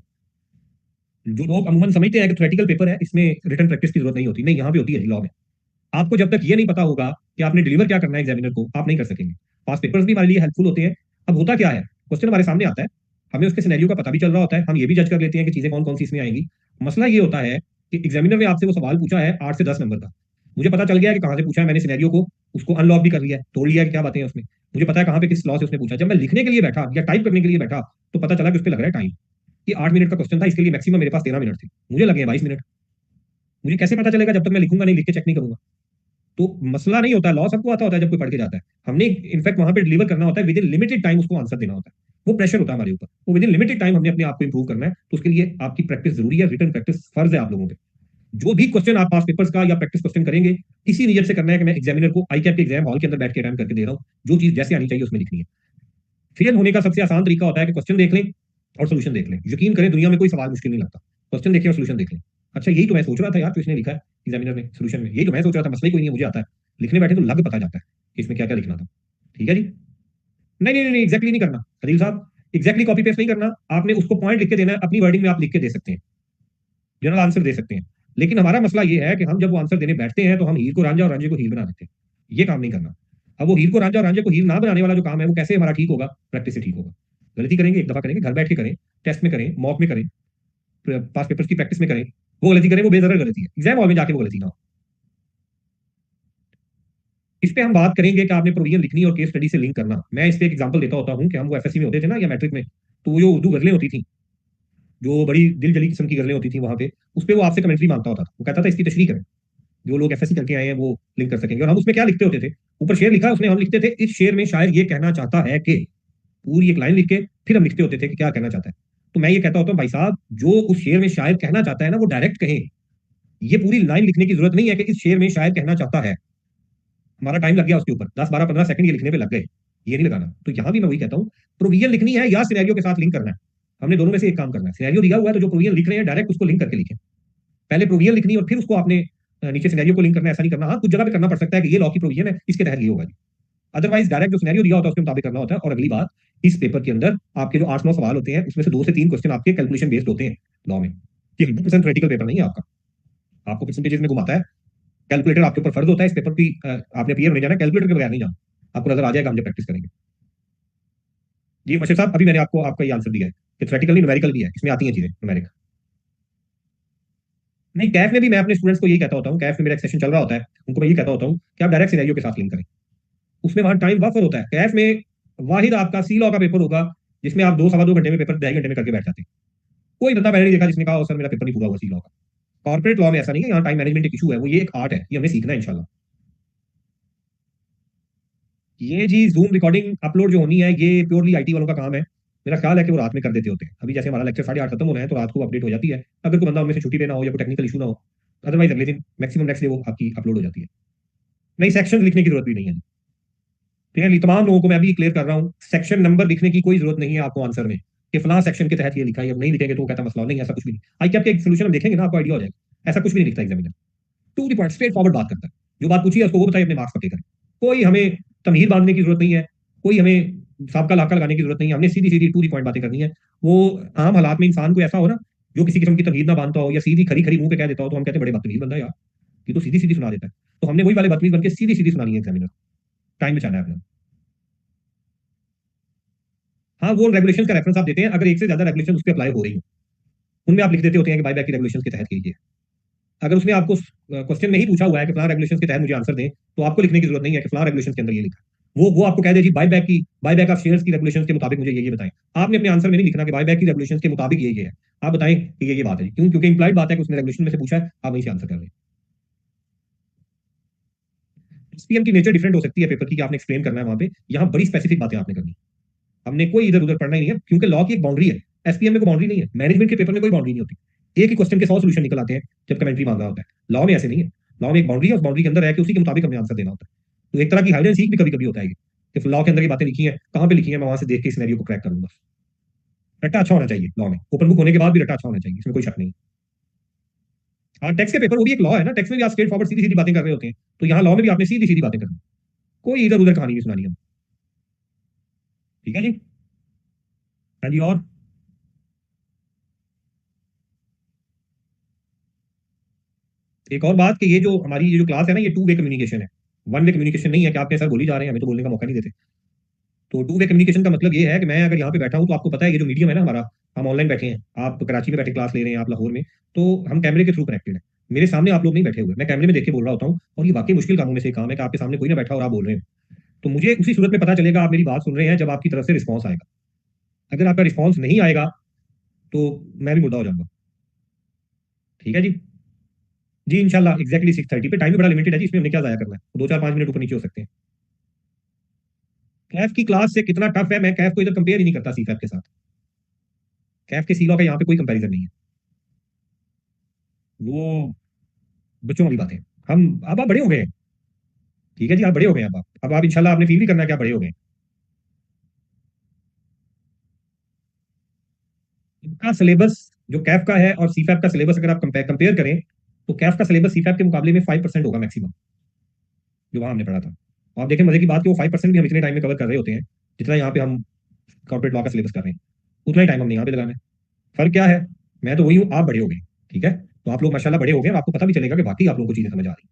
जो लोग अमूमन समझते हैं कि थ्योरेटिकल पेपर है, इसमें रिटन प्रैक्टिस की जरूरत नहीं होती, नहीं, यहाँ पे होती है लॉ में। आपको जब तक ये नहीं पता होगा कि आपने डिलीवर क्या करना है एग्जामिनर को, आप नहीं कर सकेंगे। पास पेपर्स भी हमारे लिए हेल्पफुल होते हैं। अब होता क्या है, क्वेश्चन हमारे सामने आता है, हमें उसके सिनेरियो का पता भी चल रहा होता है, हम ये भी जज कर लेते हैं कि चीजें कौन कौन सी इसमें आएंगी। मसला ये होता है कि एग्जामिनर ने आपसे वो सवाल पूछा है 8 से 10 नंबर का, मुझे पता चल गया है कि कहाँ से पूछा है, मैंने सिनेरियो को उसको अनलॉक भी कर लिया है, तोड़ लिया है कि क्या बातें हैं उसमें, मुझे पता है कहाँ पे किस लॉ से उसने पूछा। जब मैं लिखने के लिए बैठा या टाइप करने के लिए बैठा तो पता चला कि उस पर लग रहा है टाइम, कि 8 मिनट का क्वेश्चन था, इसके लिए मैक्सिमम मेरे पास 13 मिनट थे, मुझे लगे 22 मिनट। मुझे कैसे पता चलेगा जब तक मैं लिखूंगा नहीं, लिख के चेक नहीं करूंगा। तो मसला नहीं होता, लॉ सबको आता होता है जब कोई पढ़ के जाता है। हमने इनफैक्ट वहां पे डिलीवर करना होता है, विद इन लिमिटेड टाइम उसको आंसर देना होता है। वो प्रेशर होता है हमारे ऊपर, वो विद इन लिमिटेड टाइम हमने अपने आप को इंप्रूव करना है। तो उसके लिए आपकी प्रैक्टिस जरूरी है, रिटन प्रैक्टिस फर्ज है आप लोगों पे। जो भी क्वेश्चन आप पास पेपर्स का या प्रैक्टिस क्वेश्चन करेंगे, इसी नीयत से करना है कि मैं एग्जामिनर को आईकैप के एग्जाम हॉल के अंदर बैठ के अटेम्प्ट करके दे रहा हूँ, जो चीज जैसे आनी चाहिए उसमें लिखनी है। फेल होने का सबसे आसान तरीका होता है कि क्वेश्चन देख लें और सोल्यूशन देख लें। यकीन करें, दुनिया में कोई सवाल मुश्किल नहीं लगता, क्वेश्चन देखें और सोल्यूशन देख लें। अच्छा, यही तो मैं सोच रहा था यार, तो इसने लिखा है एग्जामिनर ने सोल्यूशन में, यही तो मैं सोच रहा था, मसला ही कोई नहीं है, मुझे आता है। लिखने बैठे तो लग पता जाता है कि इसमें क्या क्या लिखना था। ठीक है जी। नहीं नहीं नहीं, एग्जैक्टली नहीं करना खलील साहब, एग्जैक्टली कॉपी पेस्ट नहीं करना। आपने उसको पॉइंट लिख के देना है, अपनी वर्डिंग में आप लिख के दे सकते हैं, जनरल आंसर दे सकते हैं। लेकिन हमारा मसला ये है कि हम जब वो आंसर देने बैठते हैं तो हम हीर को रांझा और रांझे को हीर बना देते हैं। ये काम नहीं करना। अब वो हीर को रांझा और रांझे को हीर ना बनाने वाला जो काम है, वो कैसे हमारा ठीक होगा, प्रैक्टिस से ठीक होगा। गलती करेंगे, एक दफा करेंगे, घर बैठ के करें, टेस्ट में करें, मॉक में करें, पास पेपर्स की प्रैक्टिस में करें। वो गलती करें वो बेजर गलती है, एग्जाम हॉल में जाके वो गलती ना हो। इस पे हम बात करेंगे कि आपने प्रोविजन लिखनी और केस स्टडी से लिंक करना। मैं इस पे एक एग्जांपल देता होता हूँ कि हम वो एफएससी में होते थे ना या मैट्रिक में, तो वो जो उर्दू गजलें होती थी, जो बड़ी दिल जली किस्म की गजलें होती थी, वहां पे उस पे वो आपसे कमेंट्री मांगता होता था। वो कहता था इसकी तशरीह करें, जो लोग एफएससी करके आए हैं वो लिंक कर सकेंगे। और हम उसमें क्या लिखते होते थे, ऊपर शेर लिखा है उसने, हम लिखते थे इस शेर में शायर ये कहना चाहता है कि, पूरी एक लाइन लिख के फिर हम लिखते होते थे कि क्या कहना चाहता है। तो मैं ये कहता होता हूँ भाई साहब, जो उस शेर में शायर कहना चाहता है ना वो डायरेक्ट कहें, ये पूरी लाइन लिखने की जरूरत नहीं है कि इस शेर में शायर कहना चाहता है। हमारा टाइम लग गया उसके ऊपर, 10 12 15 सेकंड ये लिखने पे लग गए, ये नहीं लगाना। तो यहां भी मैं वही कहता हूँ, प्रोविजन लिखनी है या सिनेरियो के साथ लिंक करना है, हमने दोनों में से एक काम करना है। सिनेरियो दिया हुआ है तो जो प्रोविजन लिख रहे हैं डायरेक्ट उसको लिंक करके लिखें। पहले प्रोविजन लिखनी और फिर उसको आपने नीचे सिनेरियो को लिंक करना, ऐसा नहीं करना। हाँ, कुछ जगह पे करना पड़ सकता है कि ये लॉ की प्रोविजन है, इसके तहत ये होगा जी। अदरवाइज डायरेक्ट जो सिनेरियो दिया होता है उसके मुताबिक करना होता है। और अगली बात, इस पेपर के अंदर आपके जो 8 9 सवाल होते हैं उसमें से 2 से 3 क्वेश्चन आपके कैलकुलेशन बेस्ड होते हैं लॉ में। ये 100% थ्योरेटिकल पेपर नहीं है आपका, आपको परसेंटेजेस में घुमाता है। कैलकुलेटर आपके ऊपर फर्ज होता है। इस पेपर की आपने पीएम नहीं जाना, कैलकुलेटर के बगैर नहीं जाना, आपको नजर आ जाएगा हम जब प्रैक्टिस करेंगे। जी मशीर साहब, अभी मैंने आपको आपका ये आंसर दिया है कि थ्योरेटिकल नहीं न्यूमेरिकल भी है, इसमें आती हैं चीजें न्यूमेरिक। नहीं, कैफ में भी मैं अपने स्टूडेंट्स को यही कहता होता हूँ, कैफ में मेरा एक सेशन चल रहा होता है, उनको मैं यही कहता होता हूँ कि आप डायरेक्ट सिनेरियो के साथ लिंक करें। उसमें वहां टाइम बफर होता है। कैफ में वाहिद आपका सी लॉ का पेपर होगा जिसमें आप 2 सवा 2 घंटे में पेपर 2.5 घंटे में करके बैठ जाते हैं। कोई बंदा मैंने नहीं देखा जिसने कहा सर मेरा पेपर नहीं पूरा हुआ सी लॉ का। कॉर्पोरेट लॉ में ऐसा नहीं है, यहाँ टाइम मैनेजमेंट एक इशू है, वो ये एक आर्ट है, ये हमें सीखना है इंशाल्लाह। ये जी जूम रिकॉर्डिंग अपलोड जो होनी है ये प्योरली आईटी वालों का काम है। मेरा ख्याल है कि वो रात में कर देते होते हैं। अभी जैसे हमारा लेक्चर 8:30 खत्म हो रहा है तो रात को अपडेट हो जाती है, अगर कोई बंदा उनमें से छुट्टी लेना हो या कोई टेक्निकल इशू ना हो। अदरवाइज अगले दिन मैक्सिमम नेक्स्ट डे वो आपकी अपलोड हो जाती है। नई सेक्शन लिखने की जरूरत भी नहीं है। ठीक है, तमाम लोगों को मैं अभी क्लियर कर रहा हूँ, सेक्शन नंबर लिखने की कोई जरूरत नहीं है आपको आंसर में कि फलां सेक्शन के तहत ये लिखा है। अब नहीं लिखेंगे तो वो कहता मसला नहीं, ऐसा कुछ भी नहीं। आई कैप के एक सोल्यूशन हम देखेंगे ना, आपको आइडिया हो जाएगा। ऐसा कुछ भी नहीं लिखता examiner, to the point straightforward बात करता है। जो बात पूछी है उसको वो बताइए, अपने मार्क्स पक्के करें। कोई हमें तमहीर बांधने की जरूरत नहीं है, कोई हमें साबका लाका लगाने की जरूरत नहीं है। हमने सीधी सीधी टू द पॉइंट बातें करनी है। वो आम हालात में इंसान को ऐसा हो ना, जो किसी किस्म की तमहीर ना बांधता हो या सीधी खरी खरी मुंह पे कह देता हो, तो हम कहते हैं बड़े बदतमीज बंदा यार, ये तो सीधी सीधी सुना देता है। तो हमने वही वाले बदतमीज बन के सीधी सीधी सुनानी है एग्जामिनर, टाइम बचाना है अपना। हाँ, वो रेगुलेशन का रेफरेंस आप देते हैं, अगर एक से ज्यादा रेगुलेशन उस पर अप्लाई हो रही हो, उनमें आप लिख देते होते हैं कि बाय बैक की रेगुलेशन के तहत कीजिए। अगर उसने आपको क्वेश्चन में ही पूछा हुआ है कि फलां रेगुलेशन के तहत मुझे आंसर दें, तो आपको लिखने की जरूरत नहीं है कि फलां रेगुलेशन के अंदर ये लिखा। वो आपको कह दे जी बाय बैक ऑफ शेयर्स की रेगुलेशन के मुताबिक मुझे ये बताएं। आपने अपने आंसर में नहीं लिखना कि बाय बैक की रेगुलेशन के मुताबिक ये है। आप बताएं कि ये बात है। क्यों? क्योंकि इंप्लाइड बात है कि उसने रेगुलेशन में से पूछा है, आप वहीं से आंसर कर रहे हैं। एसपीएम की नेचर डिफरेंट हो सकती है पेपर की, कि आपने एक्सप्लेन करना है वहां पे, यहाँ बड़ी स्पेसिफिक बातें आपने करनी। हमने कोई इधर उधर पढ़ना ही नहीं है, क्योंकि लॉ की एक बाउंड्री है, एसपीएम में कोई बाउंड्री नहीं है। मैनेजमेंट के पेपर में कोई बाउंड्री नहीं होती। एक ही क्वेश्चन के 100 सोल्यूशन निकल आते हैं जब कमेंट्री मांग रहा होता है। लॉ में ऐसे नहीं है। लॉ में एक बाउंड्री है, उस बाउंड्री के अंदर है कि उसी के मुताबिक हमें आंसर देना होता है। तो एक तरह की हाइड एंड सीक भी कभी कभी होता है कि लॉ के अंदर ये बातें लिखी हैं, कहाँ पे लिखी हैं, मैं वहां से देख के सिनेरियो को क्रैक करूंगा। रट्टा अच्छा होना चाहिए लॉ में, ओपन बुक होने के बाद भी रट्टा अच्छा होना चाहिए, इसमें कोई शक नहीं। हाँ, टैक्स के पेपर वो भी एक लॉ है ना, टैक्स में भी आप स्ट्रेट फॉरवर्ड सीधी सीधी बातें कर रहे होते हैं, तो यहाँ लॉ में भी आपने सीधी सीधी बातें करनी, कोई इधर उधर कहानी नहीं सुनानी हम। ठीक है जी। हाँ जी। और एक और बात कि ये जो हमारी ये जो क्लास है ना, ये टू वे कम्युनिकेशन है, वन वे कम्युनिकेशन नहीं है कि आपके सर बोली जा रहे हैं हमें तो बोलने का मौका नहीं देते। तो टू वे कम्युनिकेशन का मतलब ये है कि मैं अगर यहाँ पे बैठा हूँ तो आपको पता है ये जो मीडियम है ना हमारा, हम ऑनलाइन बैठे हैं, आप कराची में बैठे क्लास ले रहे हैं, आप लाहौर में, तो हम कैमरे के थ्रू कनेक्टेड है। मेरे सामने आप लोग नहीं बैठे हुए, मैं कैमरे में देख के बोल रहा होता हूँ, और ये वाकई मुश्किल कामों में से एक काम है कि आपके सामने कोई ना बैठा और आप बोल रहे हो। तो मुझे उसी सूरत में पता चलेगा आप मेरी बात सुन रहे हैं जब आपकी तरफ से रिस्पॉन्स आएगा। अगर आपका रिस्पॉन्स नहीं आएगा तो मैं भी मुद्दा हो जाऊंगा। ठीक है जी। जी इंशाल्लाह एक्जैक्टली 6:30 पे, टाइम भी बड़ा लिमिटेड है जी, इसमें हमने क्या जाया करना है, 2 4 5 मिनट ऊपर नीचे हो सकते हैं। कैफ की क्लास से कितना टफ है, मैं कैफ को इधर कंपेयर ही नहीं करता सी कैफ के साथ। कैफ के सीलॉ का यहाँ पे कोई कंपैरिजन नहीं है, वो बच्चों वाली बात है। हम अब आप बड़े हो गए हैं। ठीक है जी, आप बड़े हो गए हैं, अब आप इंशाल्लाह आपने फील भी करना है कि आप बड़े हो गए हैं। इनका सिलेबस जो कैफ का है और सीफैप का सिलेबस अगर आप कंपेयर करें, तो कैफ का सिलेबस सीफैप के मुकाबले में 5% होगा मैक्सिमम, जो वहां हमने पढ़ा था। और आप देखें मजे की बात कि वो 5% भी हम इतने टाइम में कवर कर रहे होते हैं जितना यहाँ पे हम कॉर्पोरेट लॉ का सिलेबस कर रहे हैं, उतना ही टाइम हमने यहाँ पे लगाना है। फर्क क्या है, मैं तो वही हूँ, आप बड़े हो गए। ठीक है, तो आप लोग माशाल्लाह बड़े हो गए, आपको पता भी चलेगा कि वाकई आप लोगों को चीजें समझ आ रही।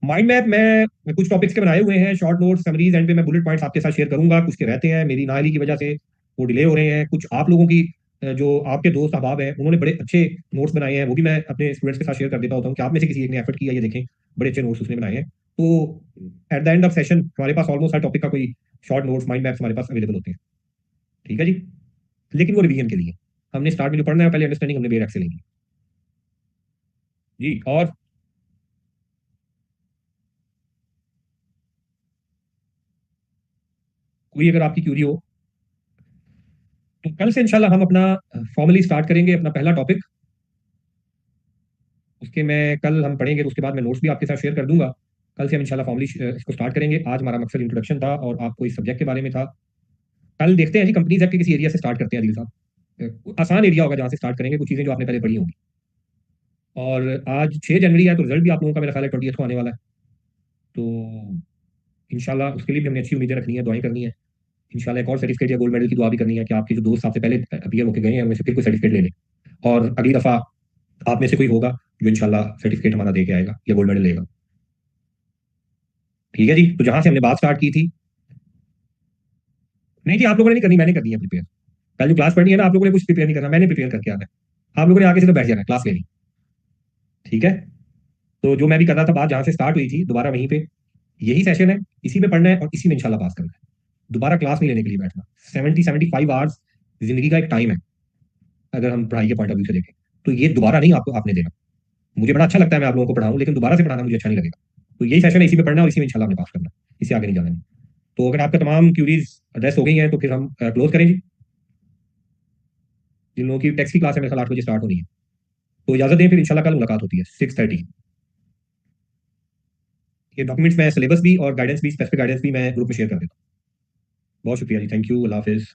माइंड मैप मैं कुछ टॉपिक्स के बनाए हुए हैं, शॉर्ट नोट्स समरीज, एंड पे मैं बुलेट पॉइंट्स आपके साथ शेयर करूंगा। कुछ के रहते हैं मेरी नाअहली की वजह से वो डिले हो रहे हैं, कुछ आप लोगों की जो आपके दोस्त अहबाब हैं उन्होंने बड़े अच्छे नोट्स बनाए हैं, वो भी मैं अपने स्टूडेंट्स के साथ शेयर कर देता होता हूँ कि आप में से किसी एक ने एफर्ट किया, ये देखें बड़े अच्छे नोट्स उसने बनाए हैं। तो at the end of session हमारे पास ऑलमोस्ट हर टॉपिक का कोई शॉर्ट नोट्स माइंड मैप्स हमारे पास अवेलेबल होते हैं। ठीक है जी, लेकिन वो रिवीजन के लिए हमने स्टार्ट में जो पढ़ना है पहले अंडरस्टैंडिंग हमने बेर से लेंगे। जी। और कोई अगर आपकी क्यूरी हो तो कल से इंशाल्लाह हम अपना फॉर्मली स्टार्ट करेंगे अपना पहला टॉपिक। उसके मैं कल हम पढ़ेंगे, तो उसके बाद मैं नोट्स भी आपके साथ शेयर कर दूंगा। कल से हम इंशाल्लाह फॉर्मली इसको स्टार्ट करेंगे। आज हमारा मकसद इंट्रोडक्शन था और आपको इस सब्जेक्ट के बारे में था। कल देखते हैं जी, कंपनीज एक्ट के किसी एरिया से स्टार्ट करते हैं आदिल साहब। आसान एरिया होगा जहाँ से स्टार्ट करेंगे, कुछ चीज़ें जो आपने पहले पढ़ी होंगी। और आज 6 जनवरी है, तो रिजल्ट भी आप लोगों का मेरा ख्याल है 20 को आने वाला है। तो इंशाल्लाह उसके लिए भी हमने अच्छी उम्मीदें रखनी है, दुआएं करनी है। इंशाल्लाह एक और सर्टिफिकेट या गोल्ड मेडल की दुआ भी करनी है कि आपके जो दोस्त आपसे पहले अपीयर होकर गए हैं उनमें से फिर कोई सर्टिफिकेट ले लें, और अगली दफा आप में से कोई होगा जो इंशाल्लाह सर्टिफिकेट हमारा दे के आएगा या गोल्ड मेडल लेगा। ठीक है जी, तो जहां से हमने बात स्टार्ट की थी, नहीं जी आप लोगों ने नहीं करनी, मैंने करनी है प्रिपेयर। कल जो क्लास पढ़नी है ना, आप लोगों ने कुछ प्रिपेयर नहीं करना, मैंने प्रिपेयर करके आना है। आप लोगों ने आके सीधे बैठ जाना है क्लास लेनी। ठीक है, तो जो मैं भी कर रहा था बात जहां से स्टार्ट हुई थी, दोबारा वहीं पे यही सेशन है, इसी में पढ़ना है और इसी में इंशाल्लाह पास करना है। दोबारा क्लास नहीं लेने के लिए बैठना। 70 75 आवर्स जिंदगी का एक टाइम है, अगर हम पढ़ाई के पॉइंट ऑफ व्यू से देखें तो ये दोबारा नहीं आपको आपने देना। मुझे बड़ा अच्छा लगता है मैं आप लोगों को पढ़ाऊं, लेकिन दोबारा से पढ़ाना मुझे अच्छा नहीं लगेगा। तो यही सेशन है, इसी में पढ़ना है और इसी में इंशाल्लाह हमने पास करना है, इससे आगे नहीं जाना है। तो अगर आपका तमाम क्यूरीज एड्रेस हो गई हैं तो फिर हम क्लोज करें जी। जिन लोगों की टेक्स्ट की क्लास है मेरे ख्याल 8 बजे स्टार्ट होनी है, तो इजाजत दें, फिर इंशाल्लाह कल मुलाकात होती है 6:30। ये डॉक्यूमेंट्स मैं सिलेबस भी और गाइडेंस भी, स्पेसिफिक गाइडेंस भी मैं ग्रुप में शेयर कर देता हूँ। बहुत शुक्रिया जी, थैंक यू, अल्लाह हाफिज़।